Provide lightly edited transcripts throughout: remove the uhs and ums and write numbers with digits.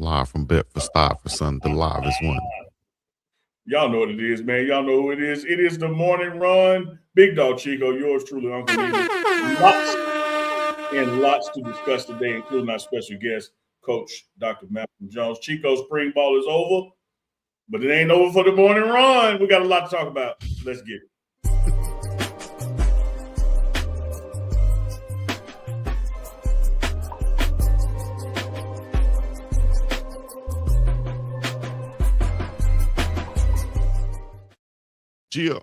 live from Bedford-Stuyvesant, the livest one. Y'all know what it is, man. Y'all know who it is. It is the morning run. Big Dog Chico, yours truly, Uncle Neely. Lots and lots to discuss today, including our special guest, Coach Dr. Malcolm Jones. Chico, spring ball is over, but it ain't over for the morning run. We got a lot to talk about. Let's get it. Gia.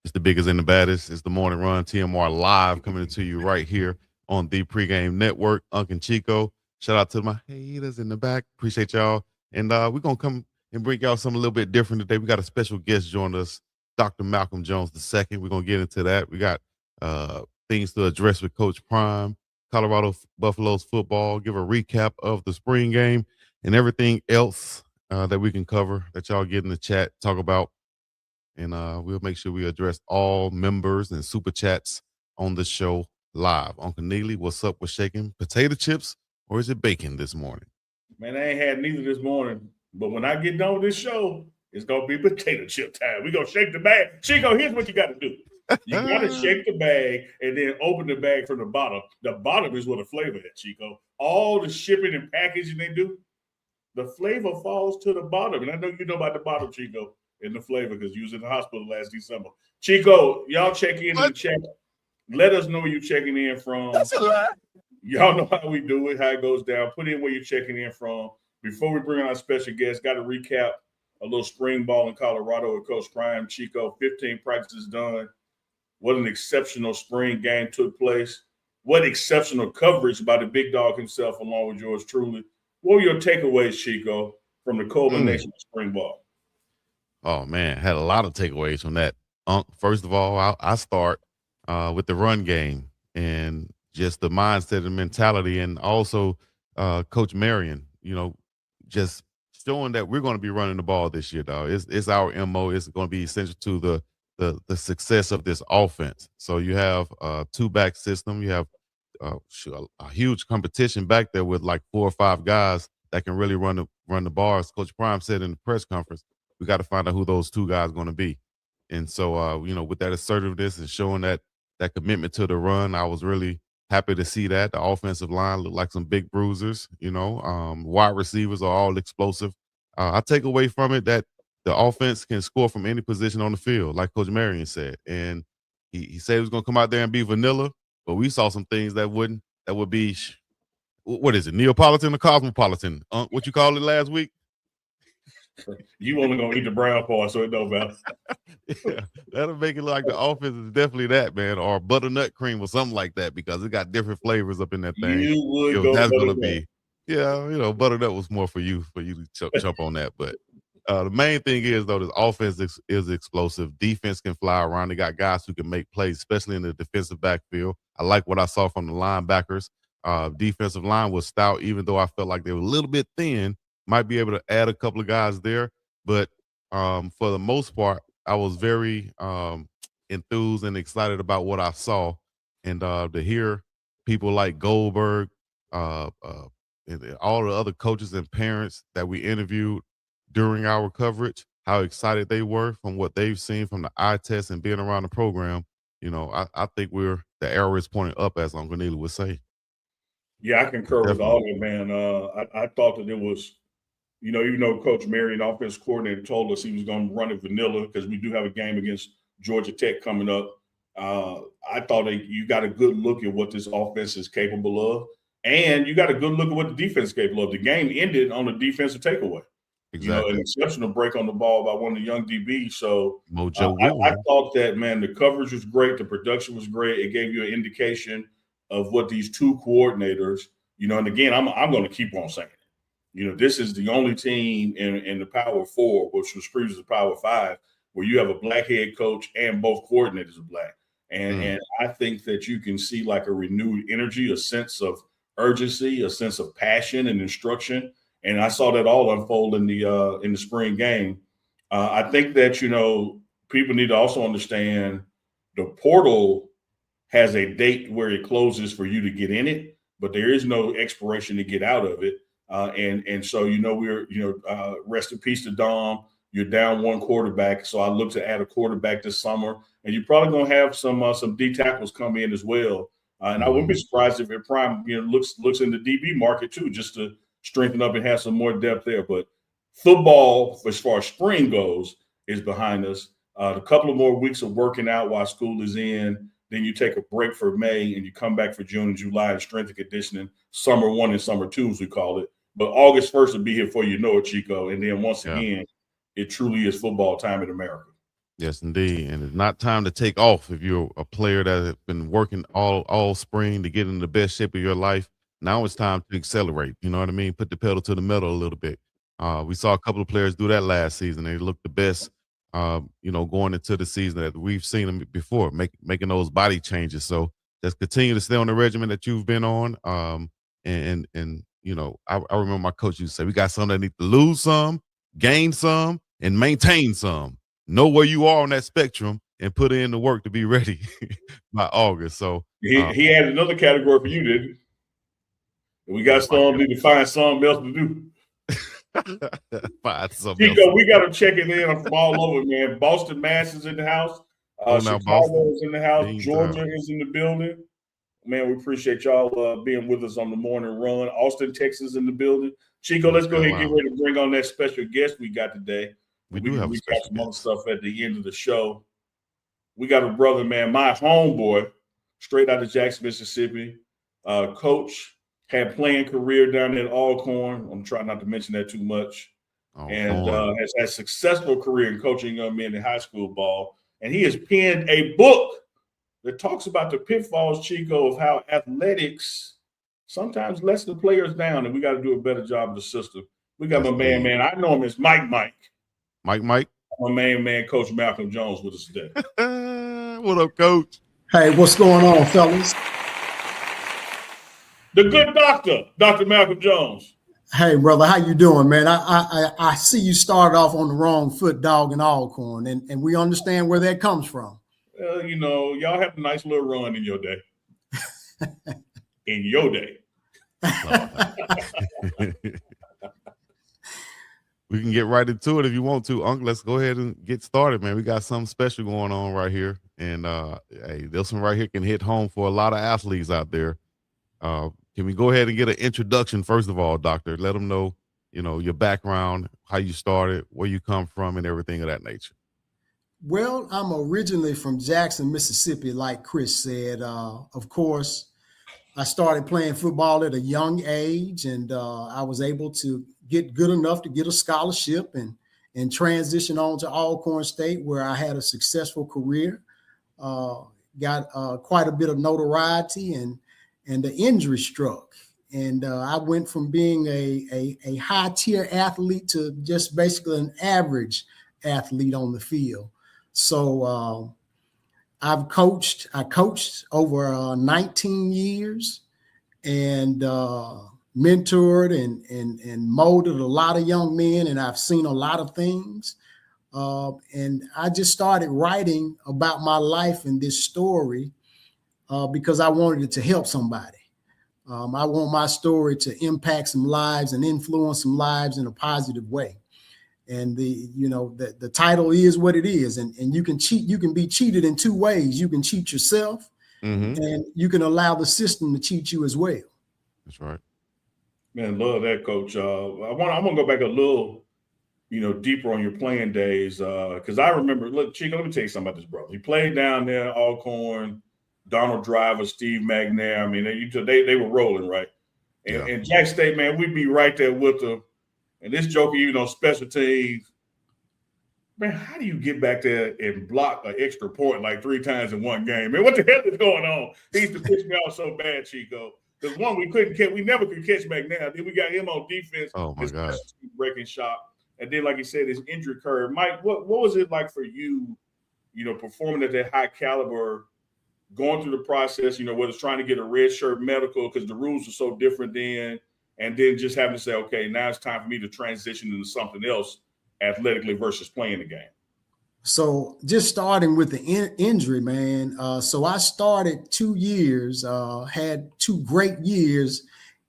It's the biggest and the baddest. It's the morning run. TMR live coming to you right here on the pregame network. UNK and CHICO. Shout out to my haters in the back. Appreciate y'all. And we're going to come and bring y'all something a little bit different today. We got a special guest join us, Dr. Malcolm Jones II. We're going to get into that. We got things to address with Coach Prime, Colorado Buffaloes football, give a recap of the spring game, and everything else that we can cover that y'all get in the chat, talk about. And we'll make sure we address all members and super chats on the show live. Uncle Neely, what's up with shaking? Potato chips or is it bacon this morning? Man, I ain't had neither this morning. But when I get done with this show, it's going to be potato chip time. We're going to shake the bag. Chico, here's what you got to do. You got to shake the bag and then open the bag from the bottom. The bottom is where the flavor is, Chico. All the shipping and packaging they do, the flavor falls to the bottom. And I know you know about the bottom, Chico. In the flavor because you was in the hospital last December. Chico, y'all check in the chat. Let us know where you're checking in from. That's a lie. Y'all know how we do it, how it goes down. Put in where you're checking in from. Before we bring on our special guest, got to recap a little spring ball in Colorado with Coach Prime. Chico, 15 practices done. What an exceptional spring game took place. What exceptional coverage by the big dog himself along with yours truly. What were your takeaways, Chico, from the culmination of spring ball? Oh, man, had a lot of takeaways from that. First of all, I start with the run game and just the mindset and mentality, and also Coach Marion, just showing that we're going to be running the ball this year, dog. It's our MO. It's going to be essential to the success of this offense. So you have a two-back system. You have a huge competition back there with like 4 or 5 guys that can really run the bars. Coach Prime said in the press conference, we got to find out who those 2 guys are going to be. And so, with that assertiveness and showing that commitment to the run, I was really happy to see that. The offensive line looked like some big bruisers, wide receivers are all explosive. I take away from it that the offense can score from any position on the field, like Coach Marion said. And he said he was going to come out there and be vanilla, but we saw some things that would be, what is it, Neapolitan or Cosmopolitan? What you called it last week? You only gonna eat the brown part, so it don't matter. Yeah, that'll make it look like the offense is definitely that, man, or butternut cream or something like that, because it got different flavors up in that thing. You would go. That's gonna be, butternut was more for you to jump on that. But the main thing is though, this offense is explosive. Defense can fly around. They got guys who can make plays, especially in the defensive backfield. I like what I saw from the linebackers. Defensive line was stout, even though I felt like they were a little bit thin. Might be able to add a couple of guys there, but for the most part, I was very enthused and excited about what I saw, and to hear people like Goldberg, and all the other coaches and parents that we interviewed during our coverage, how excited they were from what they've seen from the eye test and being around the program. I think the arrow is pointing up, as Uncle Neely would say. Yeah, I concur with all of it, man. I thought that it was. Even though Coach Marion, offense coordinator, told us he was going to run it vanilla because we do have a game against Georgia Tech coming up. I thought that you got a good look at what this offense is capable of, and you got a good look at what the defense is capable of. The game ended on a defensive takeaway. Exactly. An exceptional break on the ball by one of the young DBs. So I thought that, man, the coverage was great. The production was great. It gave you an indication of what these 2 coordinators, and again, I'm going to keep on saying it. This is the only team in the Power 4, which was previously the Power 5, where you have a black head coach and both coordinators are black. And I think that you can see like a renewed energy, a sense of urgency, a sense of passion and instruction. And I saw that all unfold in the spring game. I think that, people need to also understand the portal has a date where it closes for you to get in it, but there is no expiration to get out of it. And so, we're, rest in peace to Dom. You're down one quarterback. So I look to add a quarterback this summer. And you're probably going to have some D tackles come in as well. And I wouldn't be surprised if Prime, looks in the DB market too, just to strengthen up and have some more depth there. But football, as far as spring goes, is behind us. A couple of more weeks of working out while school is in. Then you take a break for May and you come back for June and July and strength and conditioning, summer 1 and summer 2, as we call it. But August 1st will be here for Chico. And then once again, it truly is football time in America. Yes, indeed. And it's not time to take off if you're a player that has been working all spring to get in the best shape of your life. Now it's time to accelerate. You know what I mean? Put the pedal to the metal a little bit. We saw a couple of players do that last season. They looked the best, going into the season that we've seen them before, making those body changes. So just continue to stay on the regimen that you've been on. I remember my coach used to say, we got some that need to lose some, gain some, and maintain some. Know where you are on that spectrum and put in the work to be ready by August. So he had another category for you, didn't he? We got some need to find something else to do. Chico, we got to check it in from all over, man. Boston, Mass is in the house. Chicago is in the house. Georgia is in the building. Man, we appreciate y'all being with us on the morning run. Austin, Texas in the building. Chico, let's go ahead and get ready to bring on that special guest we got today. We got some other stuff at the end of the show. We got a brother, man, my homeboy, straight out of Jackson, Mississippi. Coach, had playing career down there at Alcorn. I'm trying not to mention that too much. Has had a successful career in coaching young men in high school ball. And he has penned a book that talks about the pitfalls, Chico, of how athletics sometimes lets the players down, and we got to do a better job of the system. We got my man. I know him as Mike. My man, Coach Malcolm Jones with us today. What up, Coach? Hey, what's going on, fellas? The good doctor, Dr. Malcolm Jones. Hey, brother, how you doing, man? I see you started off on the wrong foot, dog, in Alcorn, and we understand where that comes from. Well, y'all have a nice little run in your day. In your day. We can get right into it if you want to, Unc. Let's go ahead and get started, man. We got something special going on right here. And hey, this one right here can hit home for a lot of athletes out there. Can we go ahead and get an introduction, first of all, Doctor? Let them know, your background, how you started, where you come from, and everything of that nature. Well, I'm originally from Jackson, Mississippi, like Chris said. Of course, I started playing football at a young age, and I was able to get good enough to get a scholarship and transition on to Alcorn State, where I had a successful career, got quite a bit of notoriety, and the injury struck. And I went from being a high-tier athlete to just basically an average athlete on the field. So I coached over 19 years and mentored and molded a lot of young men, and I've seen a lot of things. And I just started writing about my life and this story because I wanted it to help somebody. I want my story to impact some lives and influence some lives in a positive way. And the title is what it is. And you can cheat. You can be cheated in two ways. You can cheat yourself, and you can allow the system to cheat you as well. That's right. Man, love that, Coach. I'm gonna go back a little, deeper on your playing days. Because I remember, look, Chico, let me tell you something about this brother. He played down there at Alcorn, Donald Driver, Steve McNair. I mean, they were rolling, right? And Jack State, man, we'd be right there with them. And this joker, special teams. Man, how do you get back there and block an extra point like 3 times in one game? Man, what the hell is going on? He used to piss me off so bad, Chico. Because one, we never could catch McNair. Then we got him on defense. Oh my God! Breaking shot, and then like you said, his injury curve. Mike, what was it like for you? Performing at that high caliber, going through the process. Whether it's trying to get a red shirt medical because the rules are so different then, and then just having to say, okay, now it's time for me to transition into something else athletically versus playing the game. So just starting with the injury, man. So I started 2 years, had 2 great years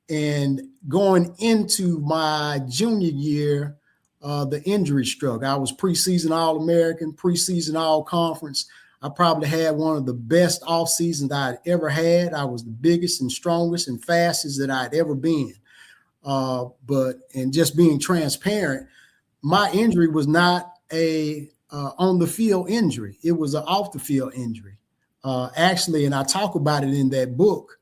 And going into my junior year, the injury struck. I was preseason All-American, preseason All-Conference. I probably had one of the best off seasons I'd ever had. I was the biggest and strongest and fastest that I'd ever been. And just being transparent, my injury was not a on the field injury. It was an off the field injury. Actually, and I talk about it in that book,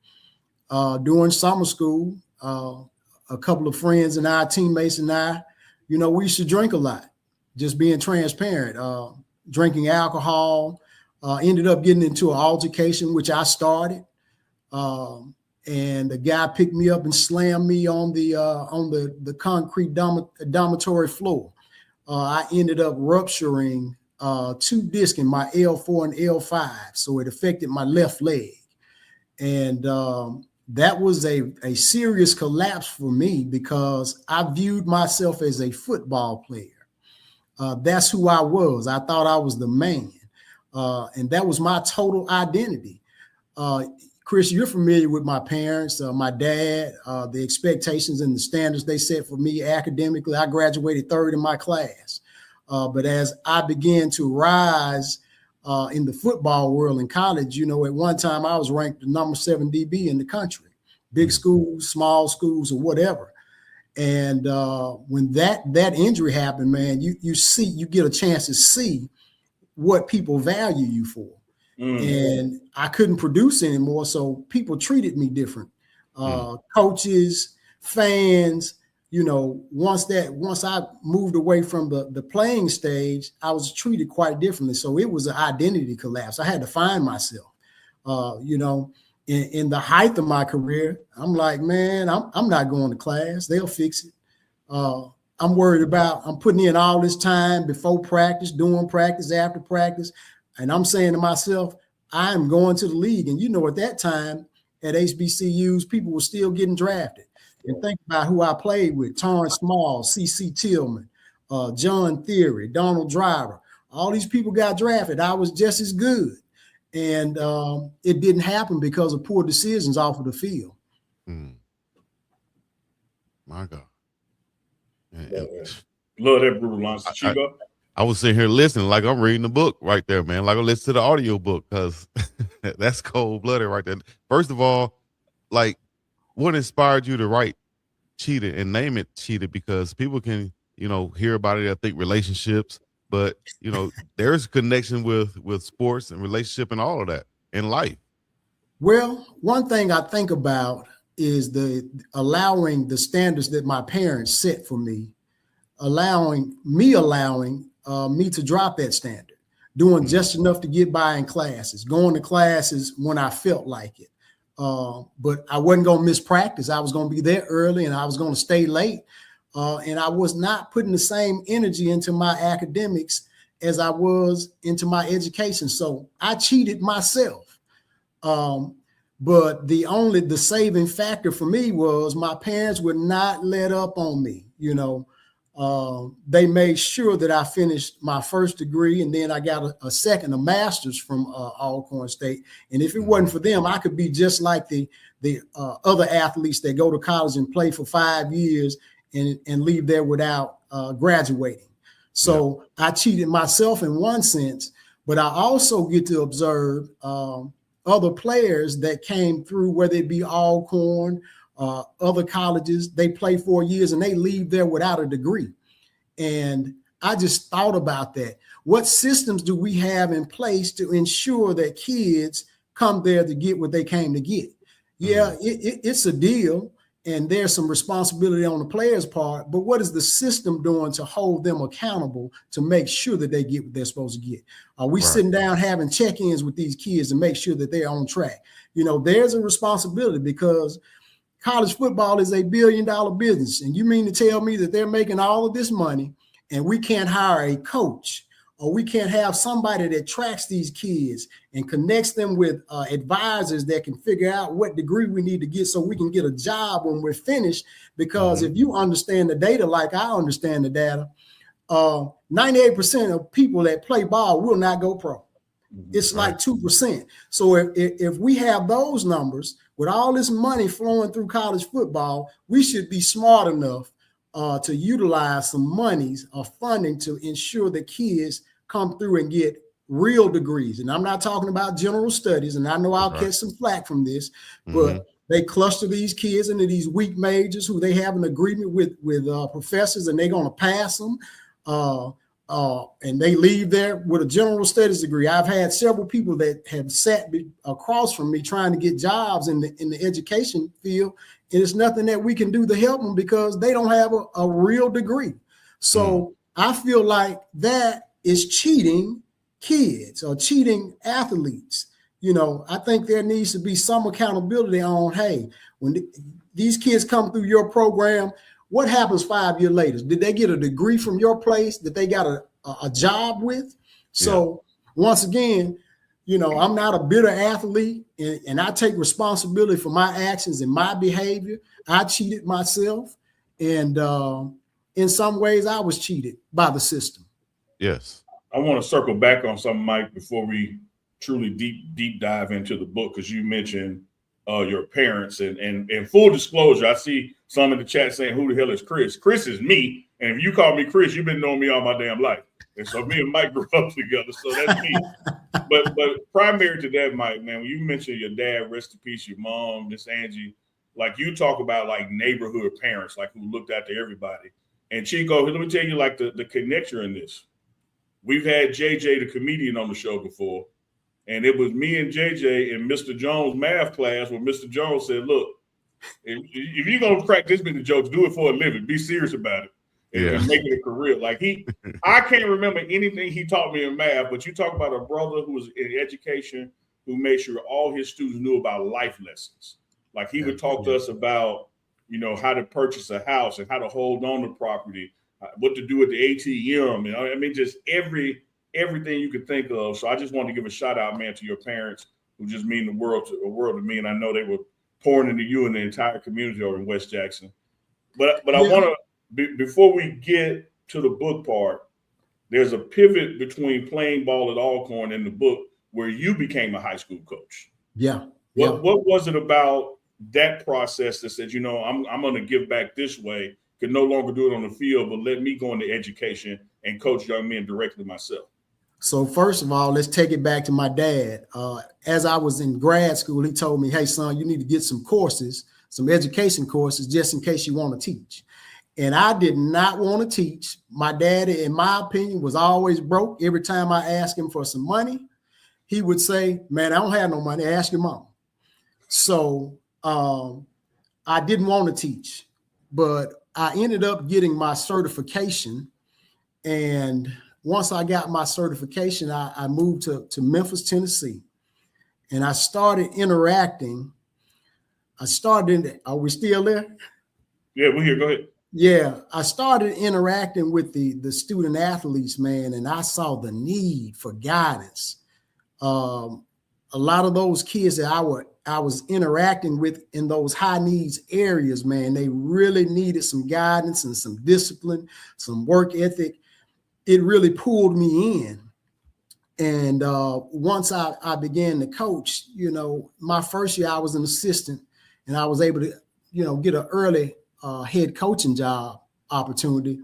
during summer school, a couple of friends and our teammates and I, we used to drink a lot, just being transparent, drinking alcohol, ended up getting into an altercation, which I started. And the guy picked me up and slammed me on the concrete dormitory floor. I ended up rupturing 2 discs in my L4 and L5, so it affected my left leg. And that was a serious collapse for me because I viewed myself as a football player. That's who I was. I thought I was the man. And that was my total identity. Chris, you're familiar with my parents, my dad, the expectations and the standards they set for me academically. I graduated 3rd in my class. But as I began to rise in the football world in college, at one time I was ranked the number 7 DB in the country, big schools, small schools, or whatever. And when that injury happened, man, you get a chance to see what people value you for. And I couldn't produce anymore, so people treated me different. Coaches, fans, once I moved away from the playing stage, I was treated quite differently. So it was an identity collapse. I had to find myself. In the height of my career, I'm like, man, I'm not going to class. They'll fix it. I'm worried about, I'm putting in all this time before practice, during practice, after practice. And I'm saying to myself, I'm going to the league. And at that time at HBCUs, people were still getting drafted. And think about who I played with: Torrance Small, C.C. Tillman, John Theory, Donald Driver. All these people got drafted. I was just as good. And it didn't happen because of poor decisions off of the field. My God. Love that brutal line. CHICO? I was sitting here listening like I'm reading the book right there, man. Like I listen to the audio book because that's cold-blooded right there. First of all, like, what inspired you to write Cheetah and name it Cheetah? Because people can, hear about it, I think relationships, but, there's a connection with sports and relationship and all of that in life. Well, one thing I think about is allowing the standards that my parents set for me, allowing me to drop that standard, doing just enough to get by in classes, going to classes when I felt like it. But I wasn't going to miss practice. I was going to be there early and I was going to stay late. And I was not putting the same energy into my academics as I was into my education. So I cheated myself. But the saving factor for me was my parents would not let up on me. They made sure that I finished my first degree, and then I got a second, a master's from Alcorn State. And if it wasn't for them, I could be just like the other athletes that go to college and play for 5 years and leave there without graduating. So I cheated myself in one sense, but I also get to observe other players that came through, whether it be Alcorn, other colleges. They play 4 years and they leave there without a degree. And I just thought about that. What systems do we have in place to ensure that kids come there to get what they came to get? Yeah, it's a deal, and there's some responsibility on the players' part, but what is the system doing to hold them accountable to make sure that they get what they're supposed to get? Are we sitting down having check-ins with these kids to make sure that they're on track? There's a responsibility, because college football is $1 billion business. And you mean to tell me that they're making all of this money and we can't hire a coach, or we can't have somebody that tracks these kids and connects them with advisors that can figure out what degree we need to get so we can get a job when we're finished? Because if you understand the data like I understand the data, 98% of people that play ball will not go pro. It's like 2%. So if we have those numbers with all this money flowing through college football, we should be smart enough to utilize some monies or funding to ensure that kids come through and get real degrees. And I'm not talking about general studies, and I know I'll catch some flack from this, but they cluster these kids into these weak majors who they have an agreement with professors, and they're going to pass them. And they leave there with a general studies degree. I've had several people that have sat across from me trying to get jobs in the education field, and it's nothing that we can do to help them because they don't have a real degree. So I feel like that is cheating kids or cheating athletes. You know, I think there needs to be some accountability on, hey, when these kids come through your program, what happens 5 years later? Did they get a degree from your place that they got a job with? So once again, you know, I'm not a bitter athlete, and I take responsibility for my actions and my behavior. I cheated myself, and in some ways I was cheated by the system. Yes. I want to circle back on something, Mike, before we truly deep dive into the book, because you mentioned your parents, and full disclosure, I see some in the chat saying, who the hell is Chris? Chris is me. And if you call me Chris, you've been knowing me all my damn life. And so me and Mike grew up together. So that's me. But primary to that, Mike, man, when you mentioned your dad, rest in peace, your mom, Miss Angie, like you talk about like neighborhood parents, like who looked after everybody. And Chico, let me tell you like the connection in this. We've had JJ, the comedian, on the show before. And it was me and JJ in Mr. Jones' math class where Mr. Jones said, look, if you're going to crack this many jokes, do it for a living. Be serious about it and make it a career. Like I can't remember anything he taught me in math, but you talk about a brother who was in education who made sure all his students knew about life lessons. Like he would talk to us about, you know, how to purchase a house and how to hold on to property, what to do at the ATM. You know, I mean, just everything you could think of. So I just wanted to give a shout out, man, to your parents who just mean the world to me. And I know they were pouring into you and the entire community over in West Jackson. But I want to, before we get to the book part, there's a pivot between playing ball at Alcorn and the book where you became a high school coach. What was it about that process that said, you know, I'm going to give back this way, could no longer do it on the field, but let me go into education and coach young men directly myself? So first of all, let's take it back to my dad. As I was in grad school, he told me, hey, son, you need to get some courses, some education courses, just in case you want to teach. And I did not want to teach. My dad, in my opinion, was always broke. Every time I asked him for some money, he would say, man, I don't have no money. Ask your mom. So I didn't want to teach, but I ended up getting my certification. And once I got my certification, I moved to Memphis, Tennessee, and I started interacting. Are we still there? Yeah, we're here. Go ahead. Yeah, I started interacting with the student athletes, man, and I saw the need for guidance. A lot of those kids that I was interacting with in those high needs areas, man, they really needed some guidance and some discipline, some work ethic. It really pulled me in. And once I began to coach, you know, my first year I was an assistant, and I was able to, you know, get an early head coaching job opportunity.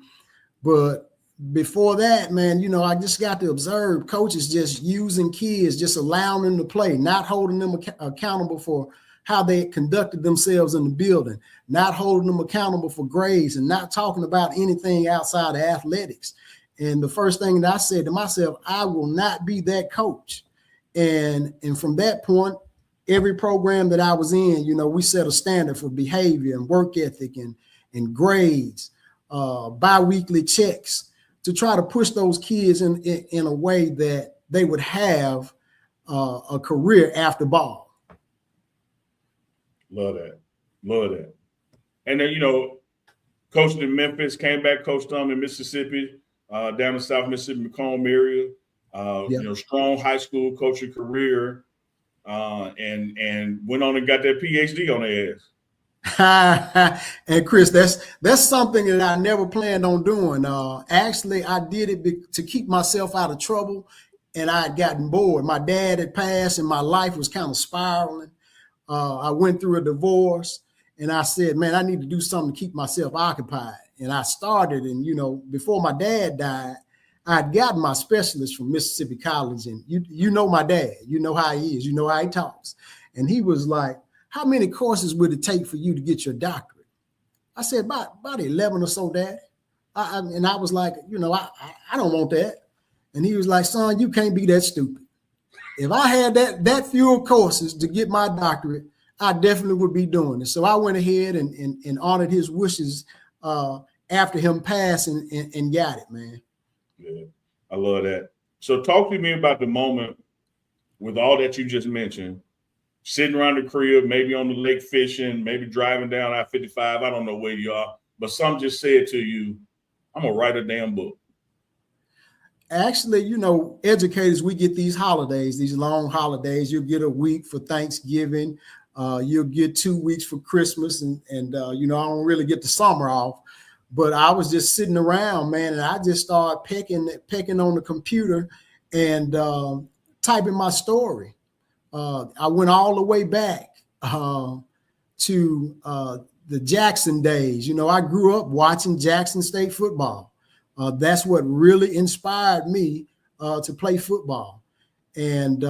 But before that, man, you know, I just got to observe coaches just using kids, just allowing them to play, not holding them accountable for how they conducted themselves in the building, not holding them accountable for grades, and not talking about anything outside of athletics. And the first thing that I said to myself, I will not be that coach. And from that point, every program that I was in, you know, we set a standard for behavior and work ethic and grades, biweekly checks to try to push those kids in a way that they would have a career after ball. Love that. And then, you know, coaching in Memphis, came back, coached in Mississippi, down in South Mississippi, Macomb area. You know, strong high school coaching career, and went on and got that PhD on their ass. And Chris, that's something that I never planned on doing. Actually, I did it to keep myself out of trouble and I had gotten bored. My dad had passed and my life was kind of spiraling. I went through a divorce and I said, man, I need to do something to keep myself occupied. And I started, and, you know, before my dad died, I had gotten my specialist from Mississippi College. And you know my dad, you know how he is, you know how he talks. And he was like, how many courses would it take for you to get your doctorate? I said, about 11 or so, Dad. And I was like, you know, I don't want that. And he was like, son, you can't be that stupid. If I had that few courses to get my doctorate, I definitely would be doing it. So I went ahead and honored his wishes after him passing and got it, man. Yeah, I love that. So talk to me about the moment with all that you just mentioned, sitting around the crib, maybe on the lake fishing, maybe driving down I-55. I don't know where you are, but some just said to you, I'm going to write a damn book. Actually, you know, educators, we get these holidays, these long holidays. You'll get a week for Thanksgiving. You'll get 2 weeks for Christmas. And you know, I don't really get the summer off. But I was just sitting around, man, and I just started pecking on the computer and typing my story. I went all the way back to the Jackson days. You know, I grew up watching Jackson State football. That's what really inspired me to play football. And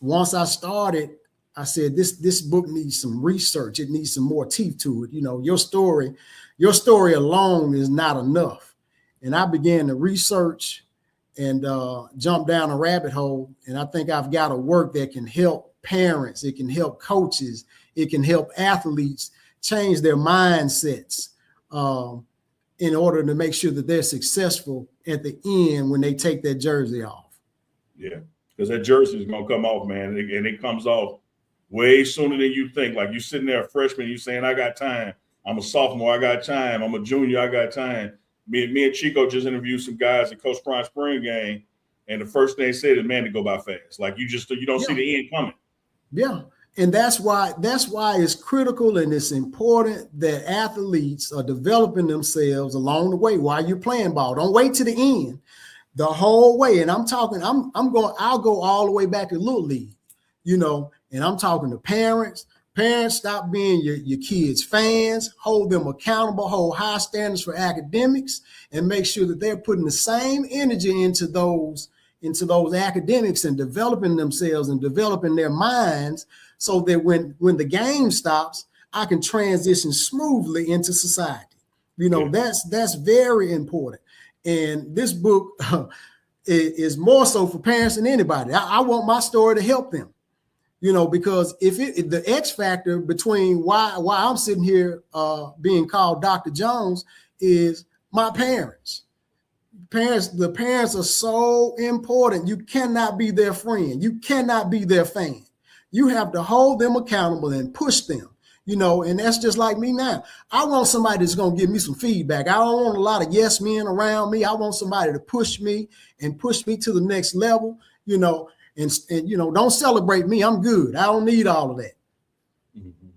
once I started, I said, this book needs some research. It needs some more teeth to it. You know, your story alone is not enough. And I began to research and jump down a rabbit hole. And I think I've got a work that can help parents. It can help coaches. It can help athletes change their mindsets in order to make sure that they're successful at the end when they take that jersey off. Yeah, because that jersey is going to come off, man. And it comes off way sooner than you think. Like you sitting there a freshman, you saying, I got time. I'm a sophomore, I got time. I'm a junior, I got time. Me and Chico just interviewed some guys at Coach Prime Spring game. And the first thing they said is, man, to go by fast. Like you don't see the end coming. Yeah. And that's why it's critical and it's important that athletes are developing themselves along the way while you're playing ball. Don't wait to the end, the whole way. And I'm talking, I'll go all the way back to Little League, you know, and I'm talking to parents. Parents, stop being your kids' fans, hold them accountable, hold high standards for academics, and make sure that they're putting the same energy into those academics and developing themselves and developing their minds, so that when the game stops, I can transition smoothly into society. You know, that's very important. And this book is more so for parents than anybody. I want my story to help them. You know, because if the X factor between why I'm sitting here being called Dr. Jones is my parents. The parents are so important. You cannot be their friend. You cannot be their fan. You have to hold them accountable and push them, you know, and that's just like me now. I want somebody that's going to give me some feedback. I don't want a lot of yes men around me. I want somebody to push me to the next level, you know. And you know, don't celebrate me. I'm good. I don't need all of that. Mm-hmm.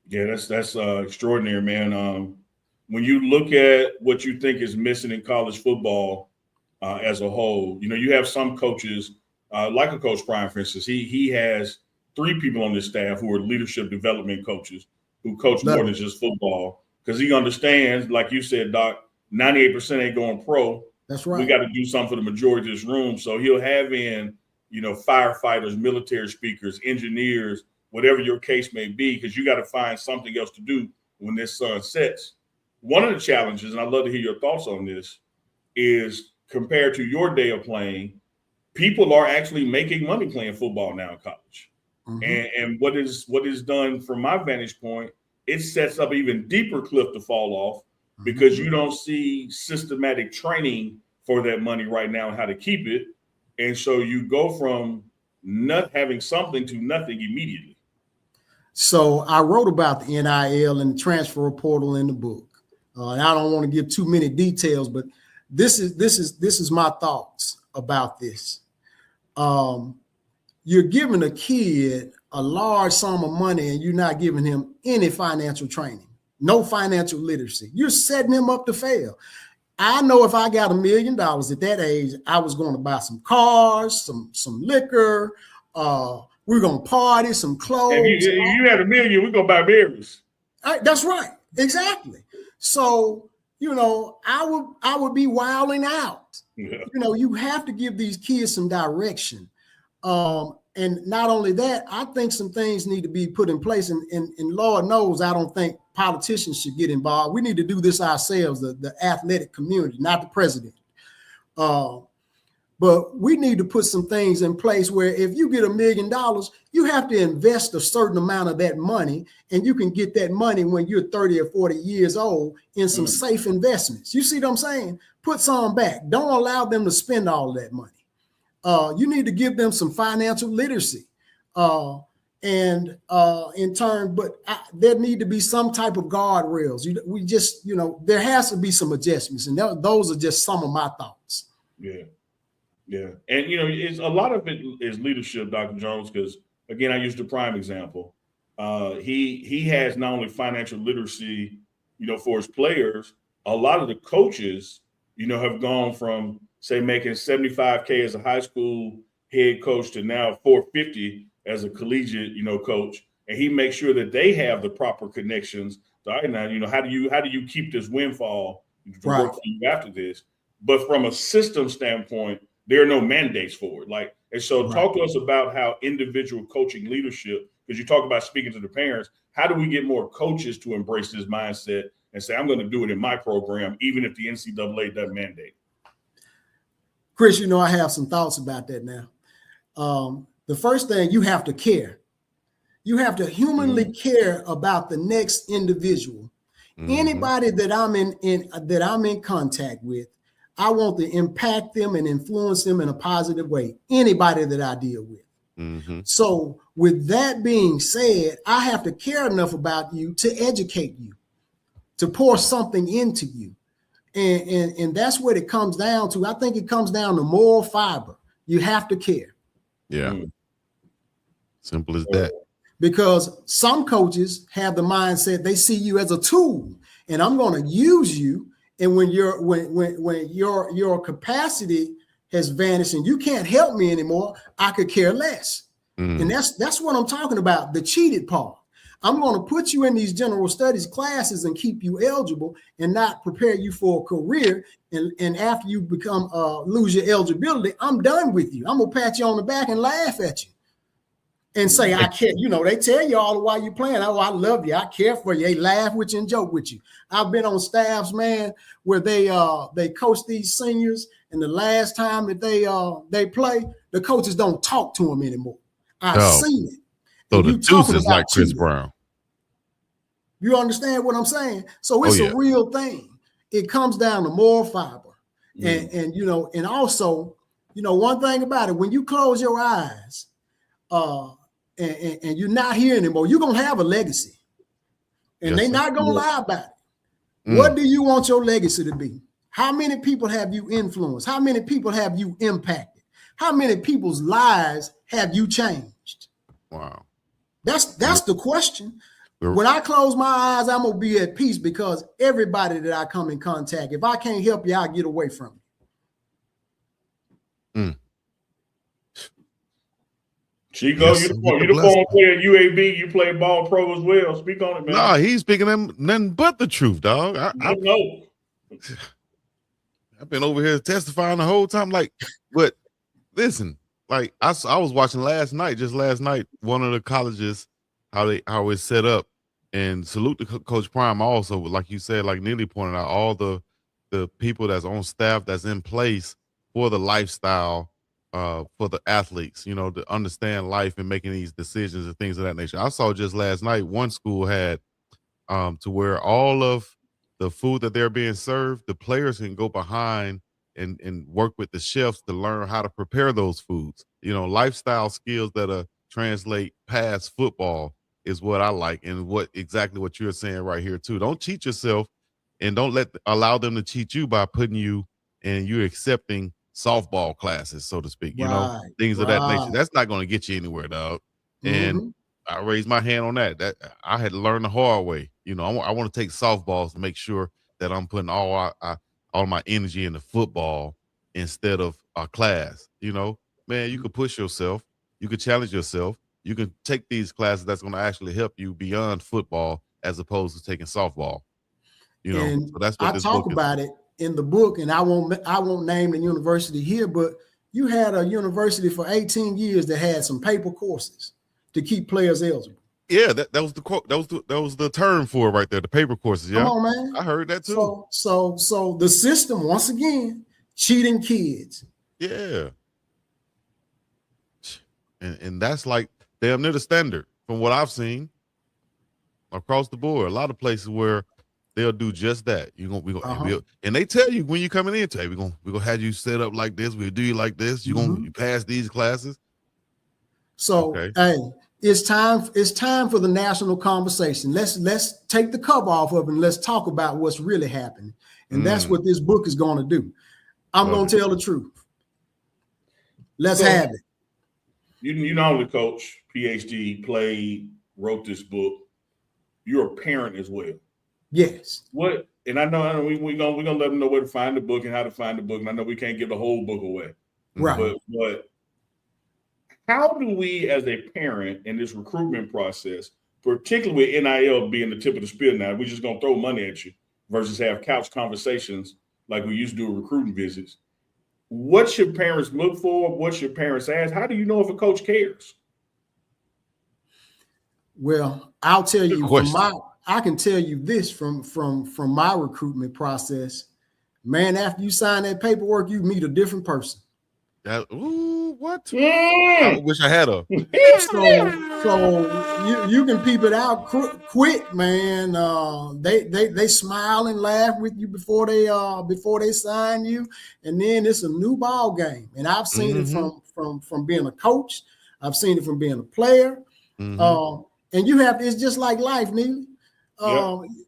Yeah, that's extraordinary, man. When you look at what you think is missing in college football as a whole, you know, you have some coaches, like a Coach Prime, for instance. He has 3 people on his staff who are leadership development coaches who coach more than just football, because he understands, like you said, Doc, 98% ain't going pro. That's right. We got to do something for the majority of this room. So he'll have in, you know, firefighters, military speakers, engineers, whatever your case may be, because you got to find something else to do when this sun sets. One of the challenges, and I'd love to hear your thoughts on this, is compared to your day of playing, people are actually making money playing football now in college. Mm-hmm. And what is done from my vantage point, it sets up even deeper cliff to fall off, because you don't see systematic training for that money right now and how to keep it. And so you go from not having something to nothing immediately. So I wrote about the NIL and the transfer portal in the book. And I don't want to give too many details, but this is my thoughts about this. You're giving a kid a large sum of money and you're not giving him any financial training. No financial literacy. You're setting him up to fail. I know if I got $1 million at that age, I was going to buy some cars, some liquor. We're going to party, some clothes. If you had $1 million, we're going to buy berries. That's right. Exactly. So, I would be wilding out. Yeah. You have to give these kids some direction. And not only that, I think some things need to be put in place. And Lord knows, I don't think politicians should get involved. We need to do this ourselves, the athletic community, not the president. But we need to put some things in place where if you get $1 million, you have to invest a certain amount of that money, and you can get that money when you're 30 or 40 years old in some safe investments. You see what I'm saying? Put some back. Don't allow them to spend all that money. You need to give them some financial literacy. In turn, but there need to be some type of guardrails. There has to be some adjustments, and those are just some of my thoughts. Yeah. Yeah. And, it's a lot of it is leadership, Dr. Jones, because, again, I used the prime example. He has not only financial literacy, for his players. A lot of the coaches, have gone from, say, making $75K as a high school head coach to now $450 as a collegiate, coach. And he makes sure that they have the proper connections. So, now, how do you keep this windfall to work for you after this? But from a system standpoint, there are no mandates for it. Talk to us about how individual coaching leadership, because you talk about speaking to the parents, how do we get more coaches to embrace this mindset and say, I'm going to do it in my program, even if the NCAA doesn't mandate? Chris, I have some thoughts about that now. The first thing, you have to care. You have to humanly care about the next individual. Anybody that I'm in contact with, I want to impact them and influence them in a positive way. Anybody that I deal with. So with that being said, I have to care enough about you to educate you, to pour something into you. And that's what it comes down to. I think it comes down to moral fiber. You have to care. Yeah. Simple as that. Because some coaches have the mindset, they see you as a tool, and I'm going to use you. And when your capacity has vanished and you can't help me anymore, I could care less. And that's what I'm talking about, the cheated part. I'm going to put you in these general studies classes and keep you eligible and not prepare you for a career. And after you become lose your eligibility, I'm done with you. I'm going to pat you on the back and laugh at you and say, I care. They tell you all the while you're playing, oh, I love you. I care for you. They laugh with you and joke with you. I've been on staffs, man, where they coach these seniors, and the last time that they play, the coaches don't talk to them anymore. I've seen it. So the juice is like Chris Brown. You understand what I'm saying? So it's a real thing. It comes down to moral fiber. And also, one thing about it, when you close your eyes, and you're not here anymore, you're going to have a legacy. And they're not going to lie about it. What do you want your legacy to be? How many people have you influenced? How many people have you impacted? How many people's lives have you changed? Wow. That's the question. When I close my eyes, I'm going to be at peace, because everybody that I come in contact, if I can't help you, I'll get away from you. Chico, you're the former player at UAB. You play ball pro as well. Speak on it, man. Nah, he's speaking nothing but the truth, dog. I know. I've been over here testifying the whole time. But listen, I was watching last night, one of the colleges, how it's set up, and salute to Coach Prime also. Like you said, like Neely pointed out, all the people that's on staff that's in place for the lifestyle, for the athletes, to understand life and making these decisions and things of that nature. I saw just last night, one school had to where all of the food that they're being served, the players can go behind and work with the chefs to learn how to prepare those foods. Lifestyle skills that translate past football is what I like, and exactly what you're saying right here too. Don't cheat yourself, and don't allow them to cheat you by putting you and you accepting softball classes, so to speak, things of that nature. That's not going to get you anywhere, dog. And I raised my hand on that. That I had to learn the hard way. I want to take softballs to make sure that I'm putting all all my energy into football instead of our class. You know, man, you could push yourself, you could challenge yourself, you can take these classes that's going to actually help you beyond football as opposed to taking softball. You know, and so that's what I this talk book is. about it in the book, and I won't name the university here, but you had a university for 18 years that had some paper courses to keep players eligible. Yeah, that was the quote. That was the term for it right there. The paper courses. Yeah, come on, man. I heard that too. So the system, once again, cheating kids. Yeah, and that's like damn near the standard from what I've seen across the board. A lot of places where they'll do just that. And they tell you when you're coming in, hey, we're gonna have you set up like this. We'll do you like this. You pass these classes. So hey, it's time for the national conversation. Let's take the cover off of it and let's talk about what's really happening. And that's what this book is going to do. I'm going to tell the truth. Let's have it. You not only coach, PhD, played, wrote this book. You're a parent as well. Yes. What? And I know we're gonna let them know where to find the book and how to find the book. And I know we can't give the whole book away. Right. But how do we, as a parent, in this recruitment process, particularly with NIL being the tip of the spear now, we're just gonna throw money at you versus have couch conversations like we used to do with recruiting visits. What should parents look for? What should parents ask? How do you know if a coach cares? Well, I'll tell you I can tell you this from my recruitment process. Man, after you sign that paperwork, you meet a different person. What? I wish I had a. So you can peep it out quick, man. They smile and laugh with you before they sign you, and then it's a new ball game. And I've seen it from being a coach. I've seen it from being a player. And it's just like life, Neely.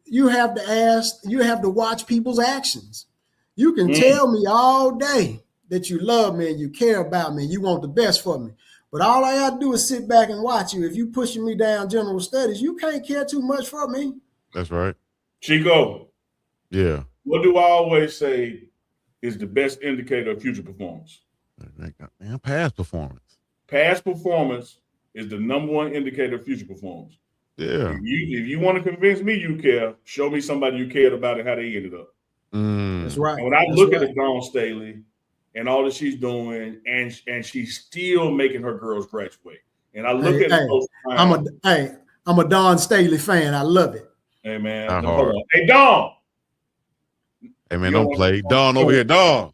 You have to watch people's actions. You can tell me all day that you love me and you care about me and you want the best for me. But all I got to do is sit back and watch you. If you pushing me down general studies, you can't care too much for me. That's right. Chico. Yeah. What do I always say is the best indicator of future performance? Past performance. Past performance is the number one indicator of future performance. Yeah. If you want to convince me you care, show me somebody you cared about and how they ended up. That's right. And when I look at Dawn Staley and all that she's doing, and she's still making her girls graduate. And I look I'm a Dawn Staley fan. I love it. Hey man, hold on. Hey Dawn. Hey man, don't play. Dawn over here, Dawn.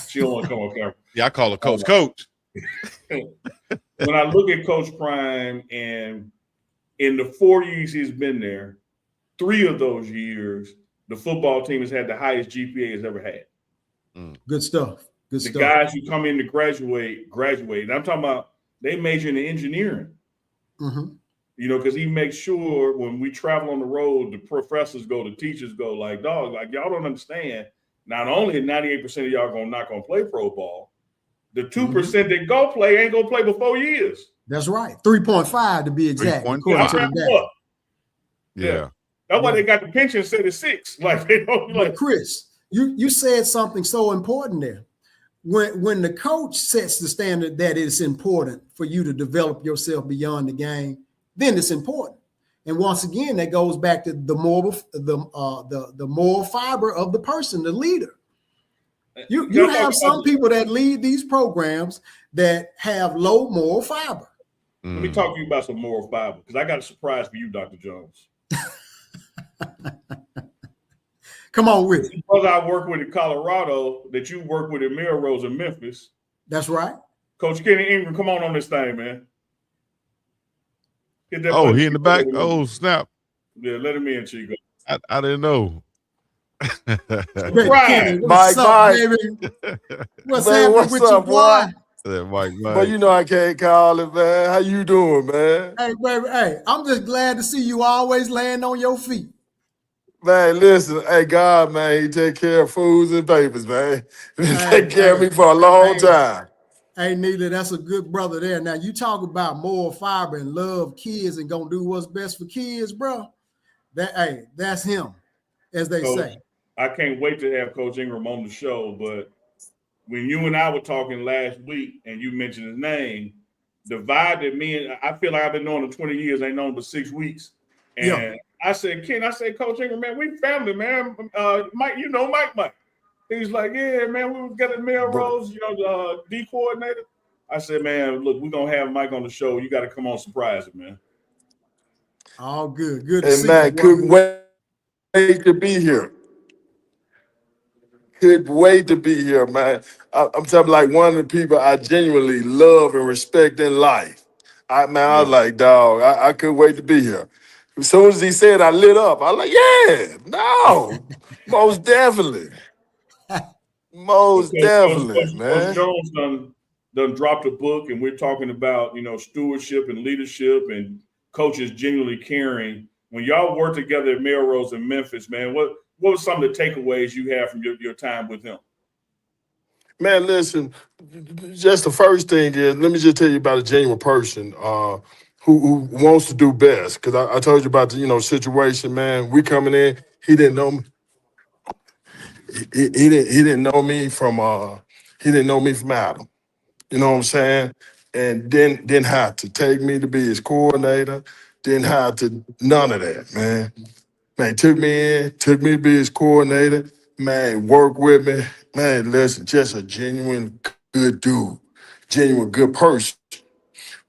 She don't want to come on camera. Yeah, I call her Coach. When I look at Coach Prime, and in the 4 years he's been there, 3 of those years, the football team has had the highest GPA it's ever had. Good stuff. The guys who come in to graduate. And I'm talking about they major in engineering. You know, because he makes sure when we travel on the road, the professors go, the teachers go, like, dog, like y'all don't understand. Not only 98% of y'all not gonna play pro ball, the 2% that go play ain't gonna play for 4 years. That's right. 3.5 to be exact. 3.5. Yeah. That's why they got the pension set at 6. Like they don't like Chris, you said something so important there. When the coach sets the standard that it's important for you to develop yourself beyond the game, then it's important. And once again, that goes back to the moral fiber of the person, the leader. You have some people that lead these programs that have low moral fiber. Let me talk to you about some moral fiber, because I got a surprise for you, Dr. Jones. Come on with it. Because I work with in Colorado, that you work with in Melrose in Memphis. That's right. Coach Kenny Ingram, come on this thing, man. He in the back? Oh, snap. Yeah, let him in, Chico. I didn't know. Kenny, what's up, baby? What's happening with your boy? Mike. But you know I can't call it, man. How you doing, man? Hey, baby. Hey, I'm just glad to see you always laying on your feet. Man, listen, hey, God, man, he take care of foods and papers, man. He take care of me for a long time. Hey, Neely, that's a good brother there. Now, you talk about moral fiber and love kids and gonna do what's best for kids, bro. That's him, as they say. I can't wait to have Coach Ingram on the show. But when you and I were talking last week and you mentioned his name, the vibe that I feel like I've been knowing him 20 years, ain't known him but 6 weeks. And I said, Coach Ingram, man, we family, man. Mike, Mike. He's like, yeah, man, we was getting Melrose, the D coordinator. I said, man, look, we're going to have Mike on the show. You got to come on surprise it, man. All good. Good to and see man, you. couldn't wait to be here. Couldn't wait to be here, man. I'm talking like one of the people I genuinely love and respect in life. I was like, dog, I couldn't wait to be here. As soon as he said, I lit up. I was like, yeah, no, most definitely. Most definitely, man. Coach Jones done dropped a book, and we're talking about, stewardship and leadership and coaches genuinely caring. When y'all work together at Melrose and Memphis, man, what were some of the takeaways you have from your time with him? Man, listen, just the first thing is, let me just tell you about a genuine person who wants to do best. Because I told you about the situation, man. We coming in, he didn't know me. He didn't know me from Adam. You know what I'm saying? And didn't have to take me to be his coordinator. Didn't have to none of that, man. Man, took me to be his coordinator. Man, work with me. Man, listen, just a genuine good dude, genuine good person.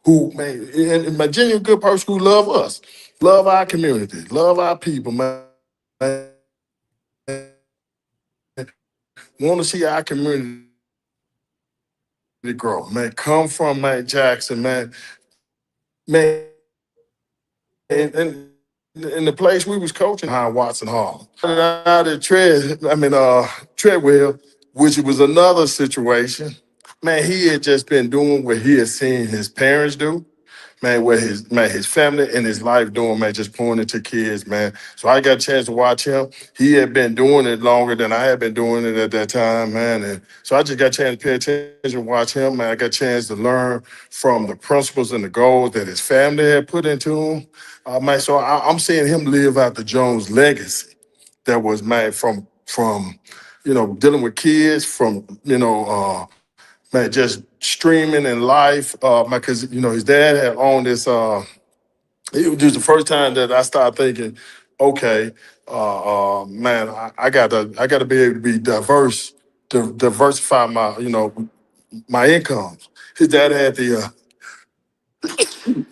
Who, man, and my genuine good person who love us, love our community, love our people, man. Want to see our community grow, man. Come from Jackson, man. And in the place we was coaching, Watson Hall. Out at Treadwell, which was another situation. Man, he had just been doing what he had seen his parents do. Man, what his family and his life doing, man, just pouring into kids, man. So I got a chance to watch him. He had been doing it longer than I had been doing it at that time, man. And so I just got a chance to pay attention and watch him, man. I got a chance to learn from the principles and the goals that his family had put into him. Man, so I'm seeing him live out the Jones legacy that was, man, from dealing with kids, from, man, just streaming in life, because his dad had owned this. It was just the first time that I started thinking, okay, man, I gotta be able to be diverse, to diversify my incomes. His dad had the.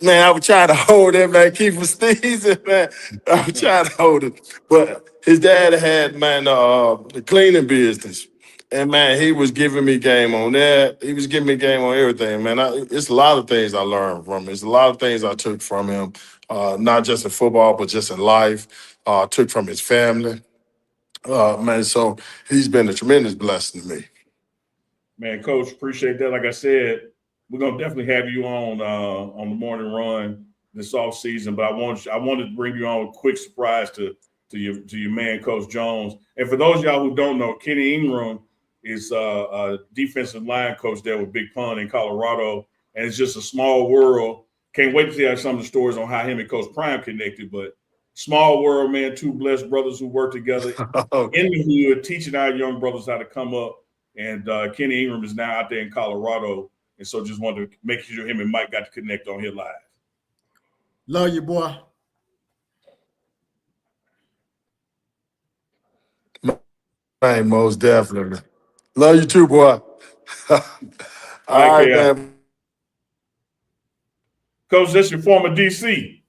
Man, I was trying to hold him, man, keep from sneezing, man. I was trying to hold him, but his dad had, man, the cleaning business. And man, he was giving me game on that. He was giving me game on everything, man. It's a lot of things I learned from him. It's a lot of things I took from him, not just in football, but just in life. Took from his family, man. So he's been a tremendous blessing to me. Man, Coach, appreciate that. Like I said, we're gonna definitely have you on the morning run this off season. But I wanted to bring you on a quick surprise to your man, Coach Jones. And for those of y'all who don't know, Kenny Ingram is a defensive line coach there with Big Pun in Colorado, and it's just a small world. Can't wait to see some of the stories on how him and Coach Prime connected. But small world, man. Two blessed brothers who work together in the hood, teaching our young brothers how to come up. And Kenny Ingram is now out there in Colorado, and so just wanted to make sure him and Mike got to connect on here live. Love you, boy. Man, most definitely. Love you too, boy. All right, man. Coach, that's your former DC.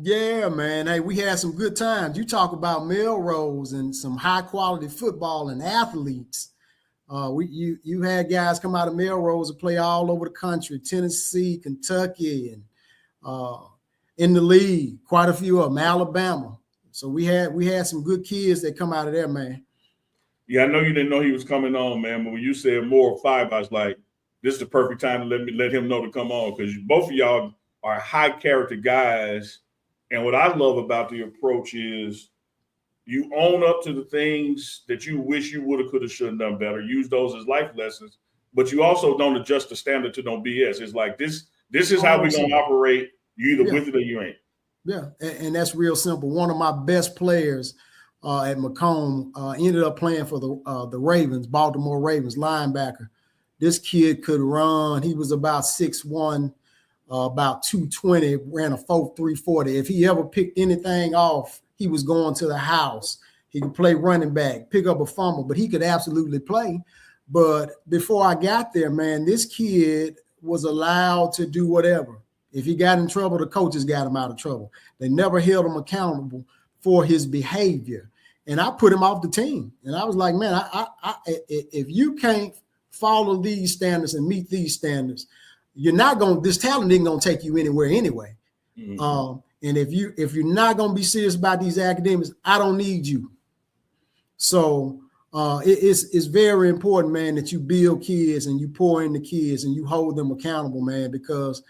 Yeah, man. Hey, we had some good times. You talk about Melrose and some high quality football and athletes. You had guys come out of Melrose and play all over the country, Tennessee, Kentucky, and in the league, quite a few of them, Alabama. So we had some good kids that come out of there, man. Yeah, I know you didn't know he was coming on, man, but when you said more or 5, I was like, this is the perfect time to let him know to come on, because both of y'all are high character guys. And what I love about the approach is you own up to the things that you wish you would have, could have, should have done better. Use those as life lessons, but you also don't adjust the standard to no BS. It's like this is how we're gonna operate. You either with it or you ain't. Yeah, and that's real simple. One of my best players at Macomb. Ended up playing for the Ravens, Baltimore Ravens, linebacker. This kid could run. He was about 6'1", about 220, ran a 4.3 40. If he ever picked anything off, he was going to the house. He could play running back, pick up a fumble, but he could absolutely play. But before I got there, man, this kid was allowed to do whatever. If he got in trouble, the coaches got him out of trouble. They never held him accountable for his behavior. And I put him off the team. And I was like, man, if you can't follow these standards and meet these standards, you're not going. This talent isn't going to take you anywhere anyway. Mm-hmm. And if you're not going to be serious about these academics, I don't need you. So it's very important, man, that you build kids and you pour into kids and you hold them accountable, man, because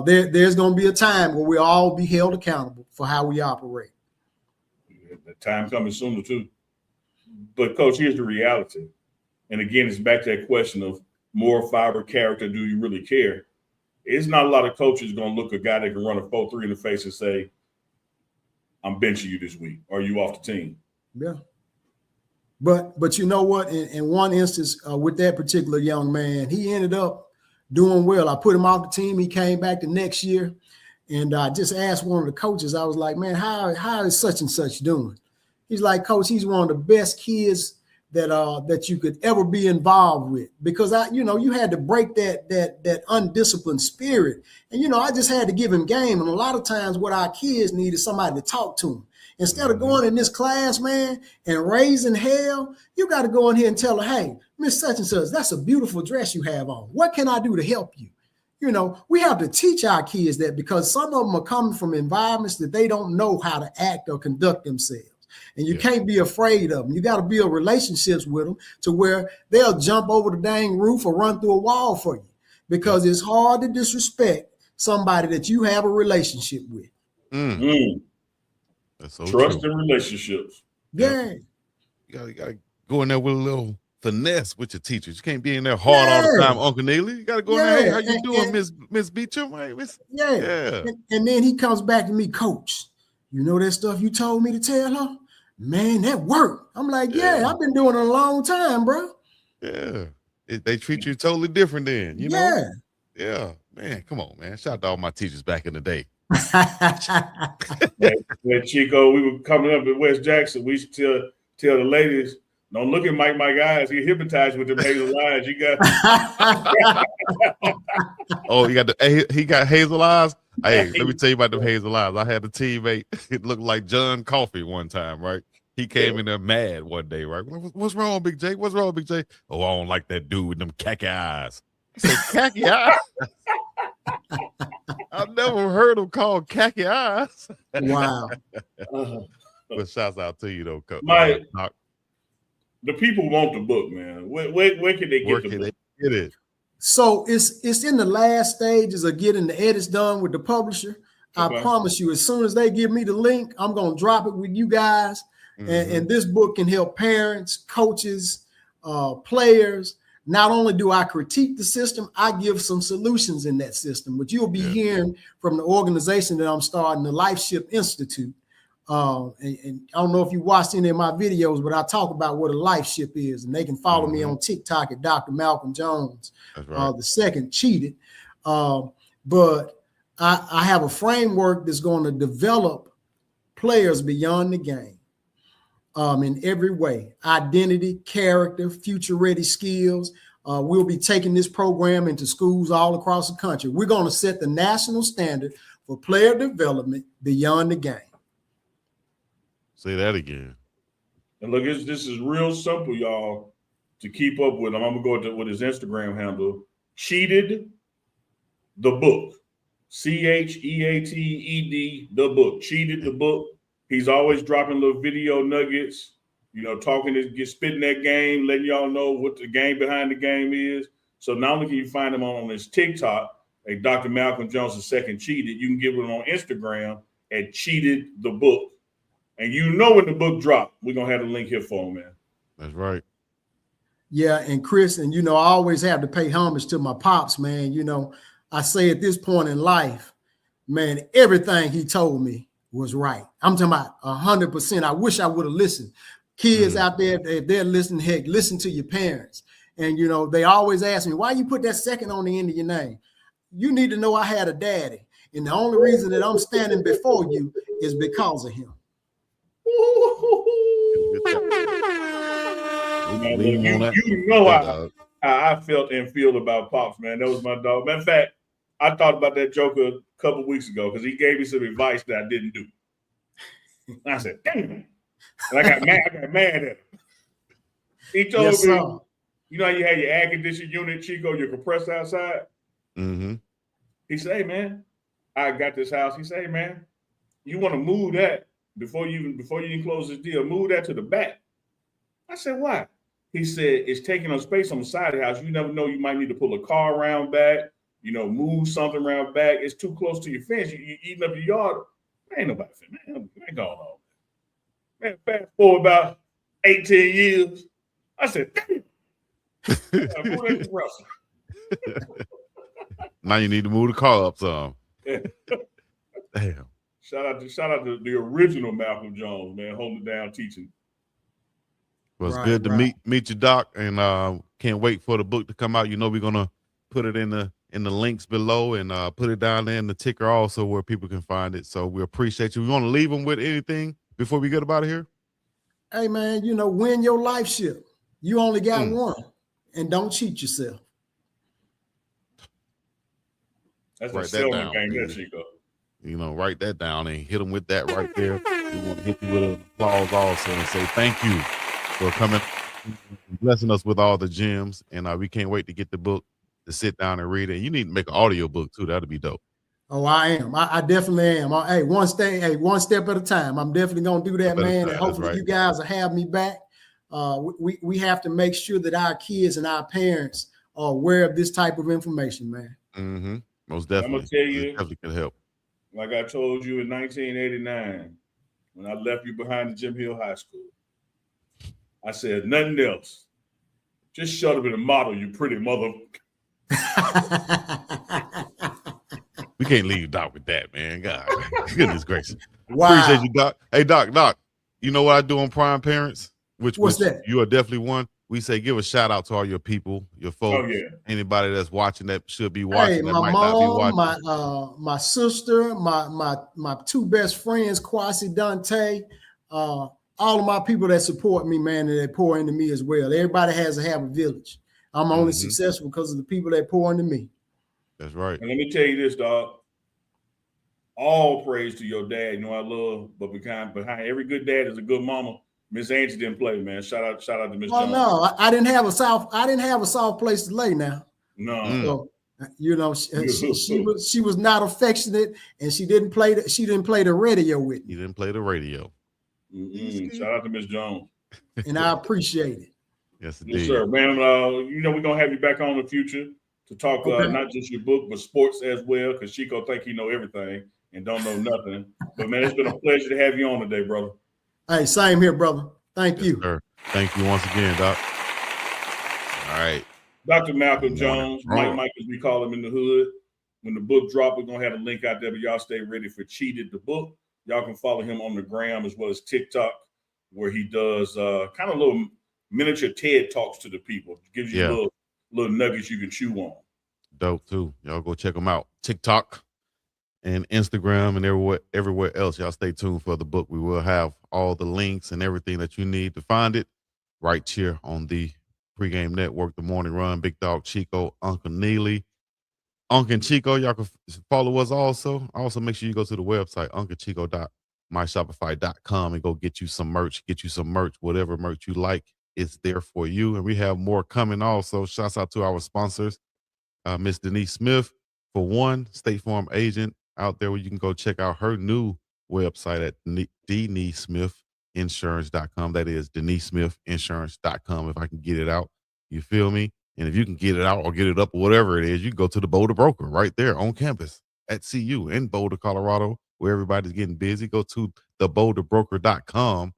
there's going to be a time where we'll all be held accountable for how we operate. The time coming sooner too. But Coach, here's the reality. And again, it's back to that question of moral fiber, character. Do you really care? It's not a lot of coaches going to look a guy that can run a 4.3 in the face and say, I'm benching you this week. Or are you off the team? Yeah. But you know what? In one instance with that particular young man, he ended up doing well. I put him off the team. He came back the next year. And I just asked one of the coaches, I was like, man, how is such and such doing? He's like, Coach, he's one of the best kids that you could ever be involved with, because you had to break that undisciplined spirit. And, I just had to give him game. And a lot of times what our kids need is somebody to talk to them. Instead of going in this class, man, and raising hell, you got to go in here and tell her, hey, Miss Such and Such, that's a beautiful dress you have on. What can I do to help you? We have to teach our kids that, because some of them are coming from environments that they don't know how to act or conduct themselves. And you can't be afraid of them. You got to build relationships with them to where they'll jump over the dang roof or run through a wall for you, because it's hard to disrespect somebody that you have a relationship with. That's so trust true. And relationships. Yeah. You gotta go in there with a little finesse with your teachers. You can't be in there hard all the time, Uncle Neely. You got to go in there. Hey, how you doing, Miss Beecham? And then he comes back to me, Coach, you know that stuff you told me to tell her? Man, that worked. I'm like, yeah, I've been doing it a long time, bro. Yeah. They treat you totally different then, you know? Yeah. Man, come on, man. Shout out to all my teachers back in the day. Chico, we were coming up at West Jackson. We used to tell the ladies, don't look at Mike eyes. He hypnotized with them hazel eyes. You got he got hazel eyes. Hey, let me tell you about them hazel eyes. I had a teammate. It looked like John Coffey one time, right? He came in there mad one day, right? What's wrong, Big J? What's wrong, Big J? Oh, I don't like that dude with them khaki eyes. I said, khaki eyes? I've never heard him called khaki eyes. Wow. But shouts out to you, though, Coach. Mike, the people want the book, man. Where can they get the book? Get it? So it's in the last stages of getting the edits done with the publisher. Okay. I promise you, as soon as they give me the link, I'm going to drop it with you guys. Mm-hmm. And this book can help parents, coaches, players. Not only do I critique the system, I give some solutions in that system, which you'll be hearing from the organization that I'm starting, the LifeShip Institute. And I don't know if you watched any of my videos, but I talk about what a LifeShip is, and they can follow me on TikTok at Dr. Malcolm Jones. That's right. The second cheated. But I have a framework that's going to develop players beyond the game in every way: identity, character, future-ready skills. We'll be taking this program into schools all across the country. We're going to set the national standard for player development beyond the game. Say that again. And look, this is real simple, y'all, to keep up with him. I'm going to go with his Instagram handle, Cheated the Book. CHEATED the book. Cheated the book. He's always dropping little video nuggets, spitting that game, letting y'all know what the game behind the game is. So not only can you find him on his TikTok, like Dr. Malcolm Jones II Cheated, you can get him on Instagram at Cheated the Book. And when the book dropped, we're going to have the link here for him, man. That's right. Yeah, and Chris, and I always have to pay homage to my pops, man. I say at this point in life, man, everything he told me, was right. I'm talking about 100%. I wish I would have listened. Kids out there, if they're listening, heck, listen to your parents. And, you know, they always ask me, why you put that second on the end of your name? You need to know I had a daddy. And the only reason that I'm standing before you is because of him. You know how I felt and feel about Pops, man. That was my dog. Matter of fact, I thought about that joke a couple of weeks ago because he gave me some advice that I didn't do. I said, damn. And I got mad at him. He told me, you know how you had your air conditioning unit, Chico, your compressor outside? Mm-hmm. He said, hey, man, I got this house. He said, hey, man, you want to move that before you even close this deal, move that to the back. I said, why? He said, it's taking up space on the side of the house. You never know, you might need to pull a car around back, you know, move something around back. It's too close to your fence. You're eating up your yard. Ain't nobody, man, ain't going on. Man, fast forward about 18 years. I said, damn. Now you need to move the car up some. Damn. Shout out to the original Malcolm Jones, man, holding it down, teaching. Well, it's good to meet you, Doc, and can't wait for the book to come out. You know, we're gonna put it in the links below and put it down there in the ticker also where people can find it. So we appreciate you. We want to leave them with anything before we get out of here? Hey, man, you know, win your life ship. You only got one, and don't cheat yourself. That's a selling game there, Chico. You know, write that down and hit them with that right there. We want to hit you with an applause also and say thank you for coming, blessing us with all the gems. And we can't wait to get the book to sit down and read it. And you need to make an audio book too. That'll be dope. Oh, I am. I definitely am. Hey, one step at a time. I'm definitely gonna do that, man. And hopefully you guys will have me back. We have to make sure that our kids and our parents are aware of this type of information, man. Mm-hmm. Most definitely. I'm gonna tell you, it definitely can help. Like I told you in 1989, when I left you behind the Jim Hill High School, I said nothing else. Just shut up in the model, you pretty mother. We can't leave Doc with that, man. God, goodness gracious. Wow. Appreciate you, Doc. Hey, Doc. You know what I do on Prime Parents? What's that? You are definitely one. We say give a shout out to all your people, your folks, anybody that's watching that should be watching. Hey, that might not be watching. My sister, my two best friends, Kwasi Dante, all of my people that support me, man, and they pour into me as well. Everybody has to have a village. I'm only successful because of the people that pour into me. That's right. And let me tell you this, dog. All praise to your dad. You know I love, but behind every good dad is a good mama. Miss Angie didn't play, man. Shout out to Miss Jones. No, I didn't have a soft place to lay now. No. So, you know, she was not affectionate, and she didn't play the radio with me. You didn't play the radio. Shout out to Miss Jones. And I appreciate it. Yes, sir, man. You know we're gonna have you back on in the future to talk not just your book but sports as well, because Chico think he know everything and don't know nothing. But man, it's been a pleasure to have you on today, brother. Hey, same here, brother. Thank you. Sir. Thank you once again, Doc. All right. Dr. Malcolm Jones, Mike, as we call him in the hood. When the book drops, we're going to have a link out there, but y'all stay ready for Cheated, the book. Y'all can follow him on the gram as well as TikTok, where he does kind of little miniature TED Talks to the people. Gives you little nuggets you can chew on. Dope, too. Y'all go check him out. TikTok and Instagram and everywhere else. Y'all stay tuned for the book. We will have all the links and everything that you need to find it right here on the Pregame Network, The Morning Run, Big Dog Chico, Uncle Neely. Unc and Chico, y'all can follow us also. Also, make sure you go to the website, unclechico.myshopify.com, and go get you some merch. Whatever merch you like, it's there for you. And we have more coming also. Shouts out to our sponsors, Miss Denise Smith, for one, State Farm agent out there where you can go check out her new website at DeniseSmithInsurance.com. That is DeniseSmithInsurance.com, if I can get it out. You feel me? And if you can get it out or get it up or whatever it is, you can go to the Boulder Broker right there on campus at CU in Boulder, Colorado, where everybody's getting busy. Go to theboulderbroker.com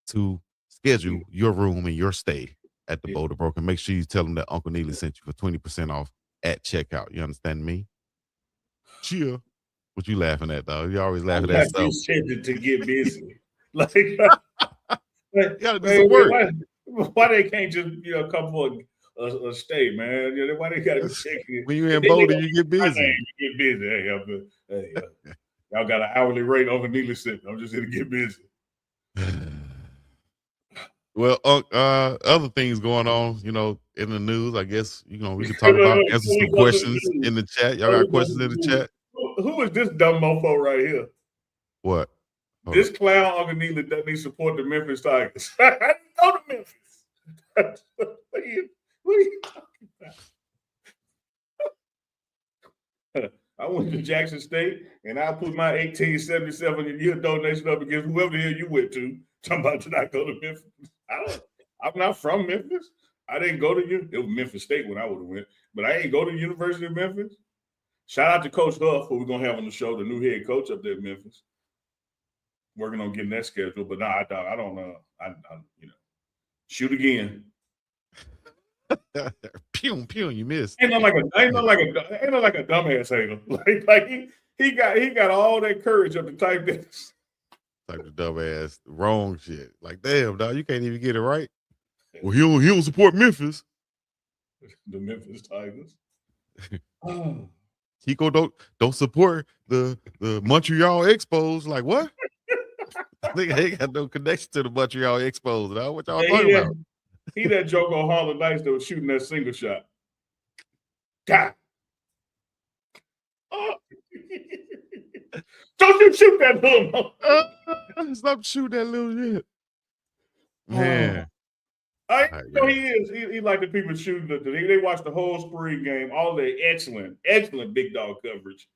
to schedule your room and your stay at the Boulder Broker. Make sure you tell them that Uncle Neely sent you for 20% off at checkout. You understand me? Cheer. What you laughing at, dog? You always laughing at You stuff. said to get busy. Like, you gotta do some work. Why they can't just come for a stay, man? Why they gotta be checking? When you in Boulder, you get busy. You get busy. Hey, y'all got an hourly rate on the needless sitting. I'm just here to get busy. Well, other things going on, in the news. I guess we can talk about answer some questions in the chat. Y'all got questions in the chat? Who is this dumb mofo right here? What? This clown Uncle Neely doesn't even support the Memphis Tigers. I didn't go to Memphis. What are you talking about? I went to Jackson State and I put my 1877 year donation up against whoever the hell you went to. Talking about did I go to Memphis? I'm not from Memphis. I didn't go to it was Memphis State when I would have went, but I ain't go to the University of Memphis. Shout out to Coach Huff, who we're gonna have on the show, the new head coach up there in Memphis. Working on getting that scheduled, but I don't know. I shoot again. Pew, you missed. Ain't no like a dumbass hater. Like he got all that courage up to type this. Type the dumbass wrong shit. Like, damn, dog, you can't even get it right. Well, he don't support Memphis. The Memphis Tigers. CHICO don't support the Montreal Expos. Like, what? They ain't got no connection to the Montreal Expos. Dog. What y'all talking about? He that joke on Harlan Nights that was shooting that single shot. God. Oh. Don't you shoot that little Stop shooting that little shit. Man. I know he is. He like the people shooting. They watch the whole spring game, all the excellent big dog coverage.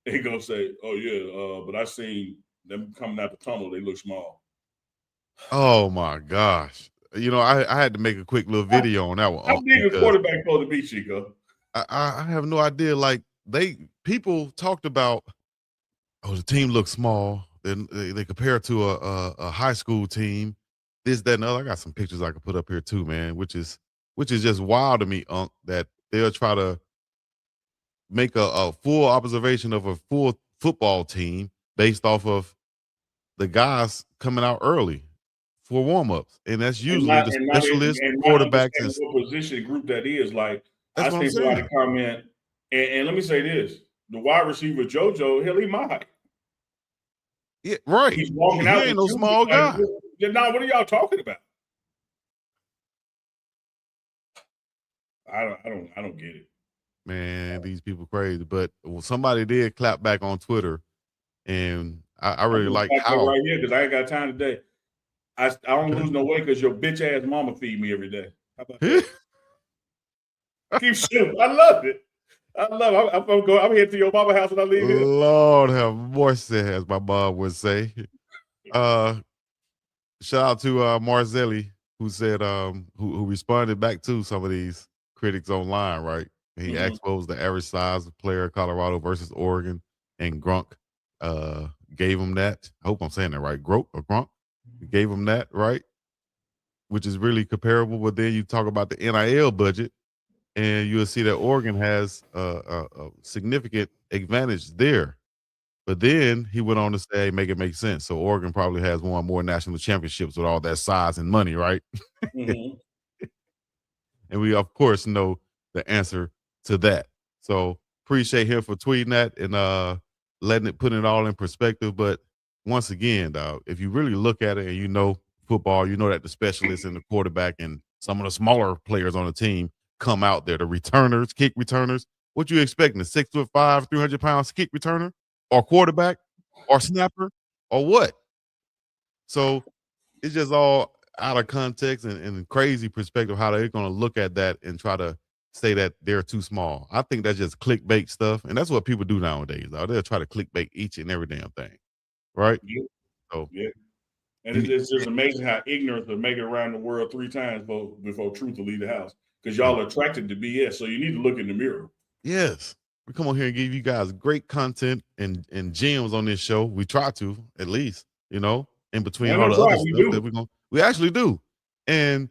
They gonna say, "Oh yeah, but I seen them coming out the tunnel. They look small." Oh my gosh! I had to make a quick little video on that one. How big a quarterback supposed to be, Chico? I have no idea. Like people talked about, the team looks small. Then they compare it to a high school team. This, that, and other. I got some pictures I could put up here too, man. Which is just wild to me, Unc, that they'll try to make a full observation of a full football team based off of the guys coming out early for warm-ups, and that's usually the specialist quarterbacks. And what position group that is? Like, I see somebody comment, and let me say this: the wide receiver JoJo, hell, he my height. Yeah, right. He's walking out. He ain't no small guy. Now, what are y'all talking about? I don't get it. Man, these people crazy. But somebody did clap back on Twitter, and I really like how right here because I ain't got time today. I don't lose no weight because your bitch ass mama feed me every day. How about that? Keep shooting. I love it. I'm heading to your mama house when I leave here. Lord have mercy, as my mom would say. Shout out to Marzelli, who said who responded back to some of these critics online, right? He exposed the average size of player Colorado versus Oregon, and Grunk gave him that. I hope I'm saying that right. Grunk gave him that, right? Which is really comparable. But then you talk about the NIL budget, and you'll see that Oregon has a significant advantage there. But then he went on to say, make it make sense. So Oregon probably has won more national championships with all that size and money, right? And we, of course, know the answer to that. So appreciate him for tweeting that and putting it all in perspective. But once again, dog, if you really look at it and you know football, you know that the specialists and the quarterback and some of the smaller players on the team come out there, the returners, kick returners. What you expecting? A 6'5", 300-pound kick returner? Or quarterback, or snapper, or what? So it's just all out of context and crazy perspective how they're going to look at that and try to say that they're too small. I think that's just clickbait stuff, and that's what people do nowadays. They'll try to clickbait each and every damn thing, right? Yeah. So, yeah. And it's just amazing how ignorance will make it around the world 3 times before truth will leave the house. Because y'all are attracted to BS, so you need to look in the mirror. Yes. We come on here and give you guys great content and gems on this show. We try to, at least, in between all the other stuff that we actually do. And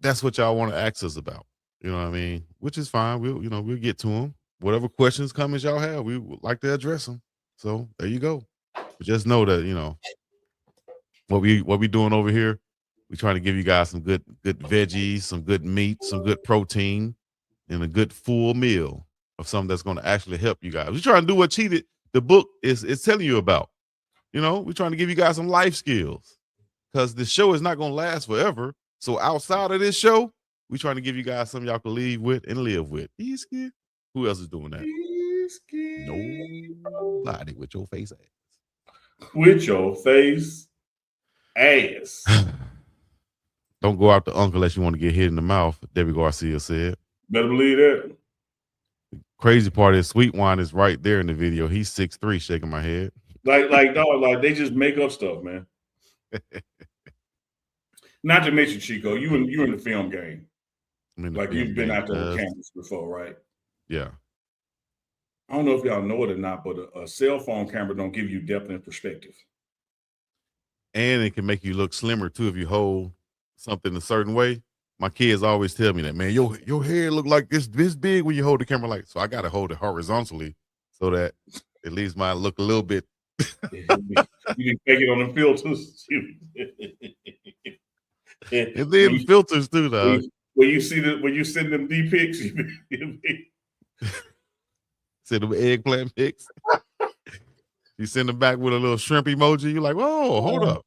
that's what y'all want to ask us about. You know what I mean? Which is fine. We'll get to them. whatever questions, comments y'all have, we would like to address them. So there you go. But just know that, you know, what we doing over here, we trying to give you guys some good veggies, some good meat, some good protein, and a good full meal of something that's going to actually help you guys. We're trying to do what Cheated, the book is telling you about. You know, we're trying to give you guys some life skills because the show is not going to last forever. So outside of this show, we're trying to give you guys something y'all can leave with and live with. Who else is doing that? Nobody with your face ass. With your face ass. Don't go out to Uncle unless you want to get hit in the mouth, Debbie Garcia said. Better believe that. The crazy part is Sweet Wine is right there in the video. He's 6'3", shaking my head. Like dog, like they just make up stuff, man. Not to mention, Chico, you in the film game. Like you've been out there with cameras before, right? Yeah. I don't know if y'all know it or not, but a cell phone camera don't give you depth and perspective. And it can make you look slimmer too if you hold something a certain way. My kids always tell me that, man, your hair look like this big when you hold the camera like. So I got to hold it horizontally so that at least mine look a little bit. You didn't take it on the filters. And then filters too, dog. When you send them D pics, send them eggplant pics. You send them back with a little shrimp emoji. You're like, whoa, hold up.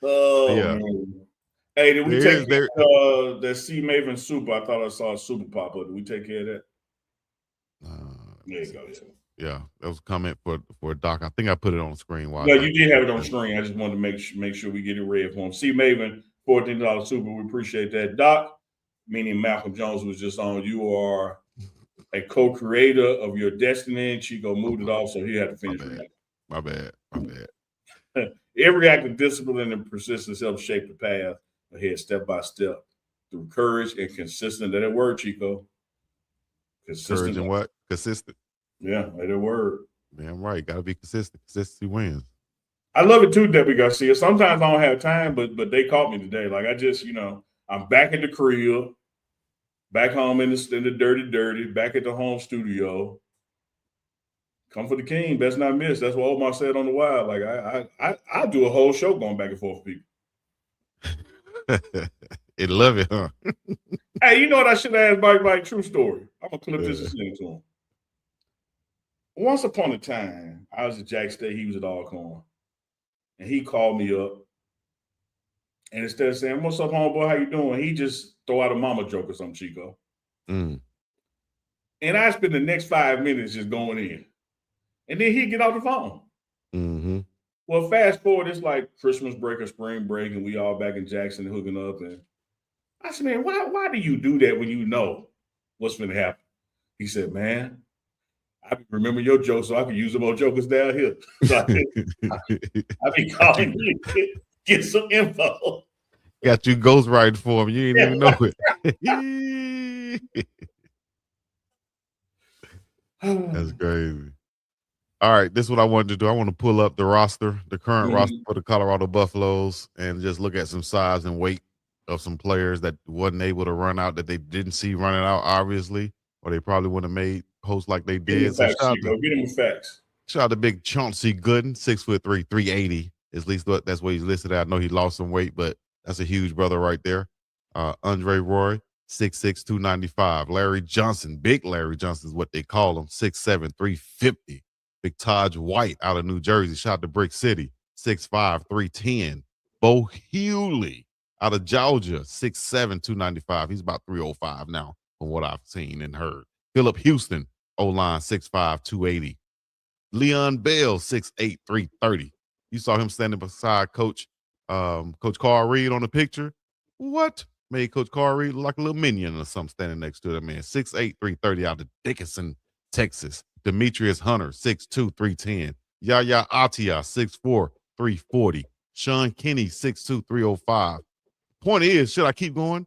Oh yeah. Man. Hey, did we take care of that Sea Maven super? I thought I saw a super pop up. Did we take care of that? There you go. Yeah, that was a comment for Doc. I think I put it on the screen. No, you did have it on screen. I just wanted to make sure we get it read for him. Sea Maven, $14 super. We appreciate that. Doc, meaning Malcolm Jones was just on. You are a co-creator of your destiny. Chico moved it off, so he had to finish it. My bad. Every act of discipline and persistence helps shape the path ahead, step by step, through courage and consistent. That word, Chico. Consistent. Courage and what? Consistent. Yeah, that word. Damn right. Got to be consistent. Consistency wins. I love it too, Debbie Garcia. Sometimes I don't have time, but they caught me today. Like I just, I'm back at the crib, back home in the dirty, back at the home studio. Come for the king, best not miss. That's what Omar said on the Wild. Like I do a whole show going back and forth with people. They love it, huh? Hey, you know what I should ask Mike? True story. I'm gonna clip this and send it to him. Once upon a time, I was at Jack State. He was at Alcorn, and he called me up. And instead of saying, "What's up, homeboy? How you doing?" he just throw out a mama joke or something, Chico. And I spend the next 5 minutes just going in. And then he'd get off the phone. Mm-hmm. Well, fast forward, it's like Christmas break or spring break, and we all back in Jackson hooking up. And I said, man, why do you do that when you know what's going to happen? He said, man, I remember your jokes, so I can use them on jokers down here. So I be calling you to get some info. Got you ghostwriting for him. You didn't even know it. That's crazy. All right, this is what I wanted to do. I want to pull up the roster, the current roster for the Colorado Buffaloes, and just look at some size and weight of some players that wasn't able to run out, that they didn't see running out, obviously, or they probably wouldn't have made posts like they did. Get him facts. Shout out to big Chauncey Gooden, 6'3", 380. At least that's what he's listed at. I know he lost some weight, but that's a huge brother right there. Andre Roy, 6'6", 295. Larry Johnson, big Larry Johnson is what they call him, 6'7", 350. Big Taj White out of New Jersey. Shout out to Brick City, 6'5", 310. Bo Hewley out of Georgia, 6'7", 295. He's about 305 now from what I've seen and heard. Philip Houston, O-line, 6'5", 280. Leon Bell, 6'8", 330. You saw him standing beside Coach Carl Reed on the picture. What? Made Coach Carl Reed look like a little minion or something standing next to that man. 6'8", 330 out of Dickinson, Texas. Demetrius Hunter, 6'2", 310. Yaya Atia, 6'4", 340. Sean Kinney, 6'2", 305. Point is, should I keep going?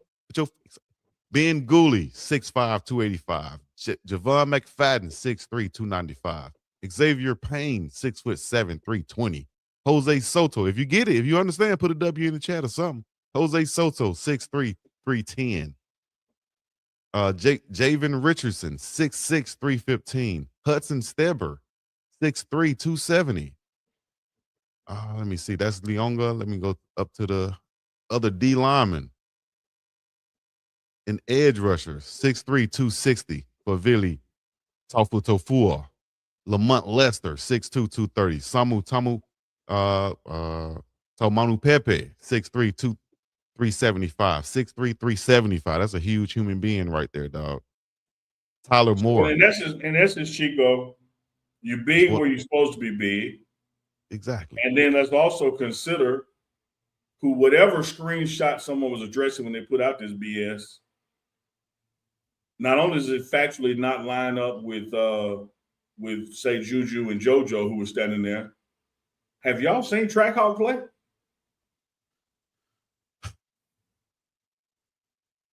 Ben Gooley, 6'5", 285. Javon McFadden, 6'3", 295. Xavier Payne, 6'7", 320. Jose Soto, if you get it, if you understand, put a W in the chat or something. Jose Soto, 6'3", 310. Javen Richardson, 6'6", 315. Hudson Steber, 6'3", 270. Let me see. That's Leonga. Let me go up to the other D lineman. An edge rusher, 6'3", 260 for Vili Tofua. Lamont Lester, 6'2", 230. Tomanu Pepe, 6'3", 375. 6'3", 375. That's a huge human being right there, dog. Tyler Moore. In essence, Chico, you're big where you're supposed to be big. Exactly. And then let's also consider whatever screenshot someone was addressing when they put out this BS. Not only does it factually not line up with say Juju and JoJo who were standing there. Have y'all seen Trackhawk play?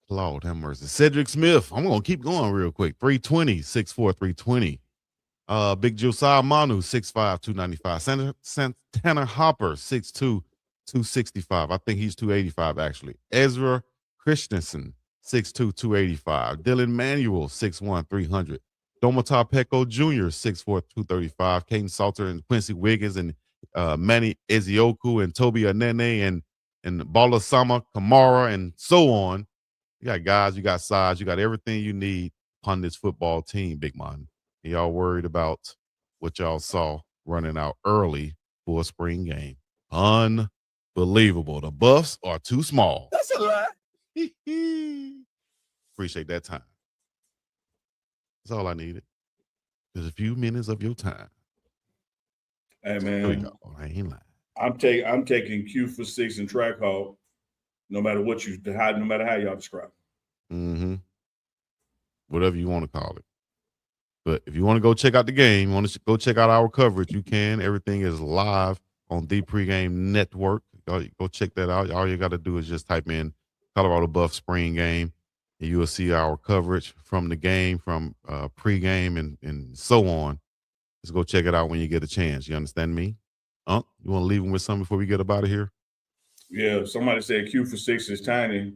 Lord have mercy. Cedric Smith. I'm gonna keep going real quick. 320, 6'4", 320. Big Josiah Manu, 6'5", 295. Tanner Hopper, 6'2", 265. I think he's 285 actually. Ezra Christensen, 6'2", 285. Dylan Manuel, 6'1", 300. Domata Peko Jr., 6'4", 235. Caden Salter and Quincy Wiggins and Manny Ezioku and Toby Anene and Balasama Kamara and so on. You got guys, you got size, you got everything you need on this football team, big man. Y'all worried about what y'all saw running out early for a spring game. Unbelievable. The Buffs are too small. That's a lie. Appreciate that time. That's all I needed. Just a few minutes of your time. Hey, man. I ain't lying. I'm taking Q for 6 and Trackhawk, no matter no matter how y'all describe it. Mm-hmm. Whatever you want to call it. But if you want to go check out the game, you want to go check out our coverage, you can. Everything is live on the Pregame Network. Go check that out. All you got to do is just type in Colorado Buff Spring Game, and you will see our coverage from the game, from pregame and so on. Just go check it out when you get a chance. You understand me? You want to leave them with something before we get up out of here? Yeah, somebody said Q for 6 is tiny,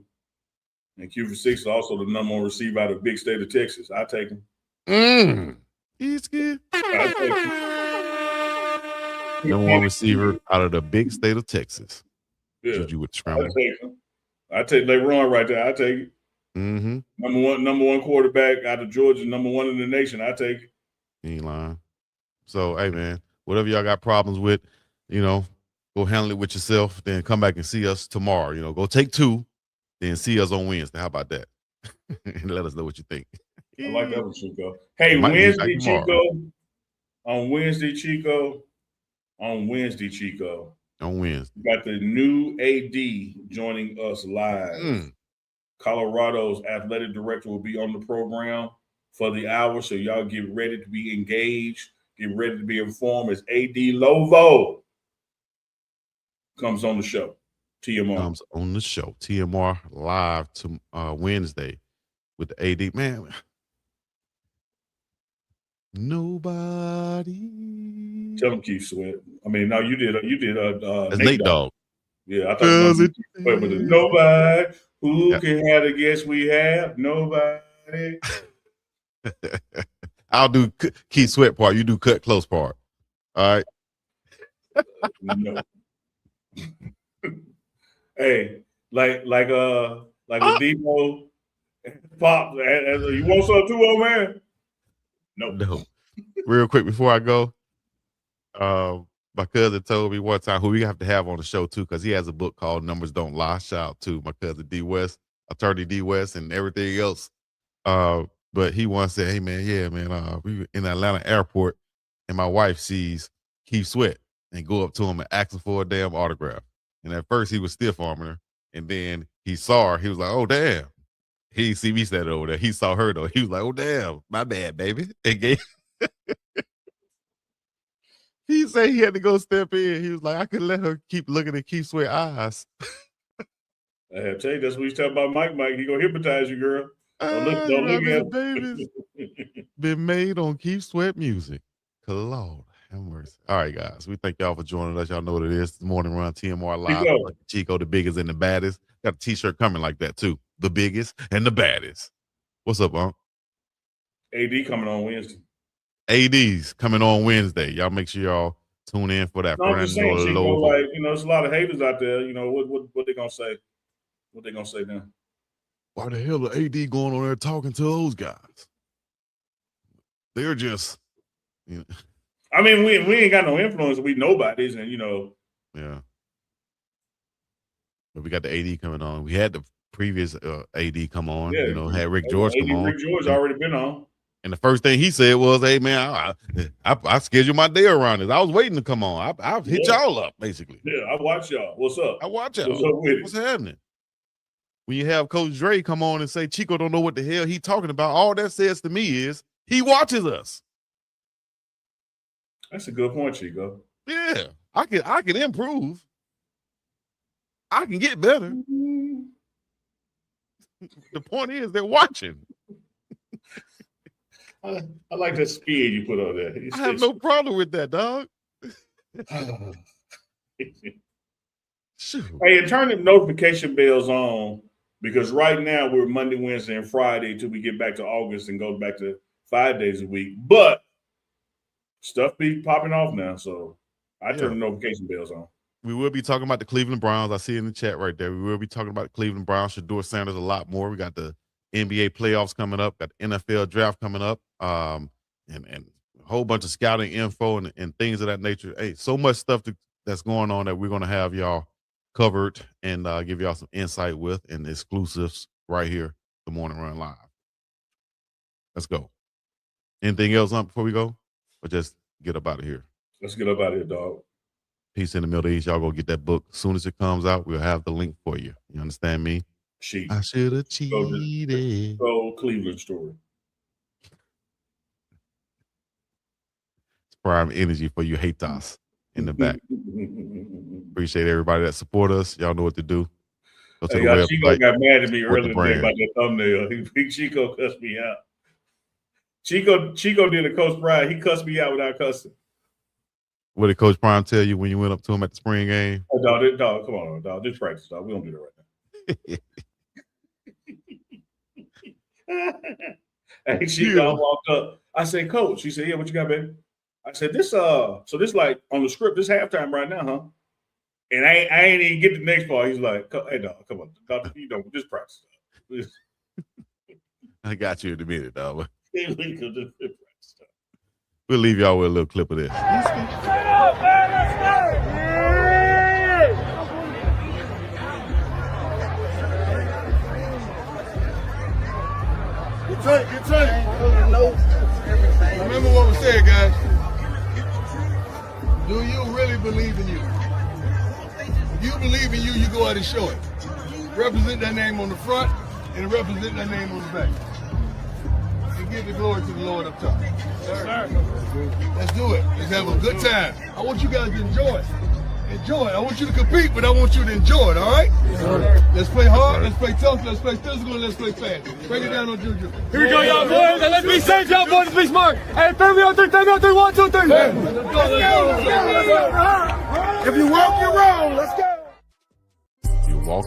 and Q for 6 is also the number 1 receiver out of the big state of Texas. I take him. He's good. Number 1 receiver out of the big state of Texas. Yeah, Juju with scramble. I take LeBron right there. I take it. Mm-hmm. Number one quarterback out of Georgia, number 1 in the nation. I take it. You ain't lying. So, hey, man, whatever y'all got problems with, go handle it with yourself. Then come back and see us tomorrow. Go take 2, then see us on Wednesday. How about that? And let us know what you think. I like that one, Chico. Hey, Wednesday, Chico. On Wednesday, Chico. We got the new AD joining us live. Colorado's athletic director will be on the program for the hour, so y'all get ready to be engaged, get ready to be informed as AD Lovo comes on the show. TMR comes on the show. TMR live to Wednesday with the AD. Man, nobody. Tell him Keith Sweat. I mean, no, you did. That's Nate Dogg. Yeah, I thought it was nobody who can have the guess we have. Nobody. I'll do Keith Sweat part. You do cut close part. All right. No. Hey, like a Depot pop. You want some too, old man? No. Real quick before I go, my cousin told me one time who we have to have on the show too, because he has a book called Numbers Don't Lie. Shout out to my cousin D West, attorney D West, and everything else. But he once said, "Hey man, we were in Atlanta airport, and my wife sees Keith Sweat and go up to him and ask him for a damn autograph. And at first he was stiff arming her, and then he saw her. He was like, "Oh damn." He didn't see me standing over there. He saw her though. He was like, "Oh damn, my bad, baby." And gave. He said he had to go step in. He was like, "I couldn't let her keep looking at Keith Sweat eyes." I have to tell you, that's what he's talking about, Mike. He gonna hypnotize you, girl. Don't look at babies been made on Keith Sweat music. Lord have mercy. All right, guys. We thank y'all for joining us. Y'all know what it is. The Morning Run, TMR Live. Chico, the biggest and the baddest. Got a t-shirt coming like that too. The biggest and the baddest. What's up, Unc? AD coming on Wednesday. AD's coming on Wednesday. Y'all make sure y'all tune in for that. No, I'm just saying, Chico, like, there's a lot of haters out there. What they gonna say? What they gonna say then? Why the hell is AD going on there talking to those guys? They're just, I mean, we ain't got no influence. We nobodies, and Yeah. But we got the AD coming on. We had the previous AD come on. Yeah, had Rick George come on. Rick George already been on. And the first thing he said was, "Hey man, I scheduled my day around this. I was waiting to come on. I hit y'all up, basically. Yeah, I watch y'all. What's up? I watch y'all. What's up with What's happening?" When you have Coach Dre come on and say Chico don't know what the hell he talking about, all that says to me is he watches us. That's a good point, Chico. Yeah, I can improve. I can get better. The point is they're watching. I like that speed you put on there. I have no problem with that, dog. Hey, and turn the notification bells on, because right now we're Monday, Wednesday, and Friday till we get back to August and go back to 5 days a week. But stuff be popping off now, so I turn the notification bells on. We will be talking about the Cleveland Browns. I see it in the chat right there. We will be talking about the Cleveland Browns. Shedeur Sanders a lot more. We got the NBA playoffs coming up. Got the NFL draft coming up. And a whole bunch of scouting info and things of that nature. Hey, so much stuff that's going on that we're going to have y'all covered and give y'all some insight with and exclusives right here, the Morning Run Live. Let's go. Anything else on before we go? Or just get up out of here? Let's get up out of here, dog. Peace in the Middle East. Y'all go get that book. As soon as it comes out, we'll have the link for you. You understand me? I should have cheated. Go Cleveland story. It's prime energy for you haters in the back. Appreciate everybody that support us. Y'all know what to do. Go to the website. Chico got mad at me earlier today about that thumbnail. Chico cussed me out. Chico did a Coach Prime. He cussed me out without cussing. What did Coach Prime tell you when you went up to him at the spring game? Oh, dog, come on, dog. Just practice, dog. We don't do that right now. Hey, Chico walked up. I said, Coach. He said, yeah, what you got, baby? I said, this like on the script, this halftime right now, huh? And I ain't even get the next part. He's like, hey, dog, come on. Dog, just practice. I got you in a minute, dog. We'll leave y'all with a little clip of this. Get tight. Remember what we said, guys. Do you really believe in you? If you believe in you, you go out and show it. Represent that name on the front and represent that name on the back. And give the glory to the Lord up top. Sir. Let's do it. Let's have a good time. I want you guys to enjoy it. Enjoy it. I want you to compete, but I want you to enjoy it, all right? Let's play hard, let's play tough, let's play physical, let's play fast. Break it down on Juju. Here we go, y'all boys. Let's be safe, y'all boys. Let's be smart. Hey, 3 on 3, 3 on 3, 1, 2, 3. Let's go. If you walk, you roll. Let's go. You walk.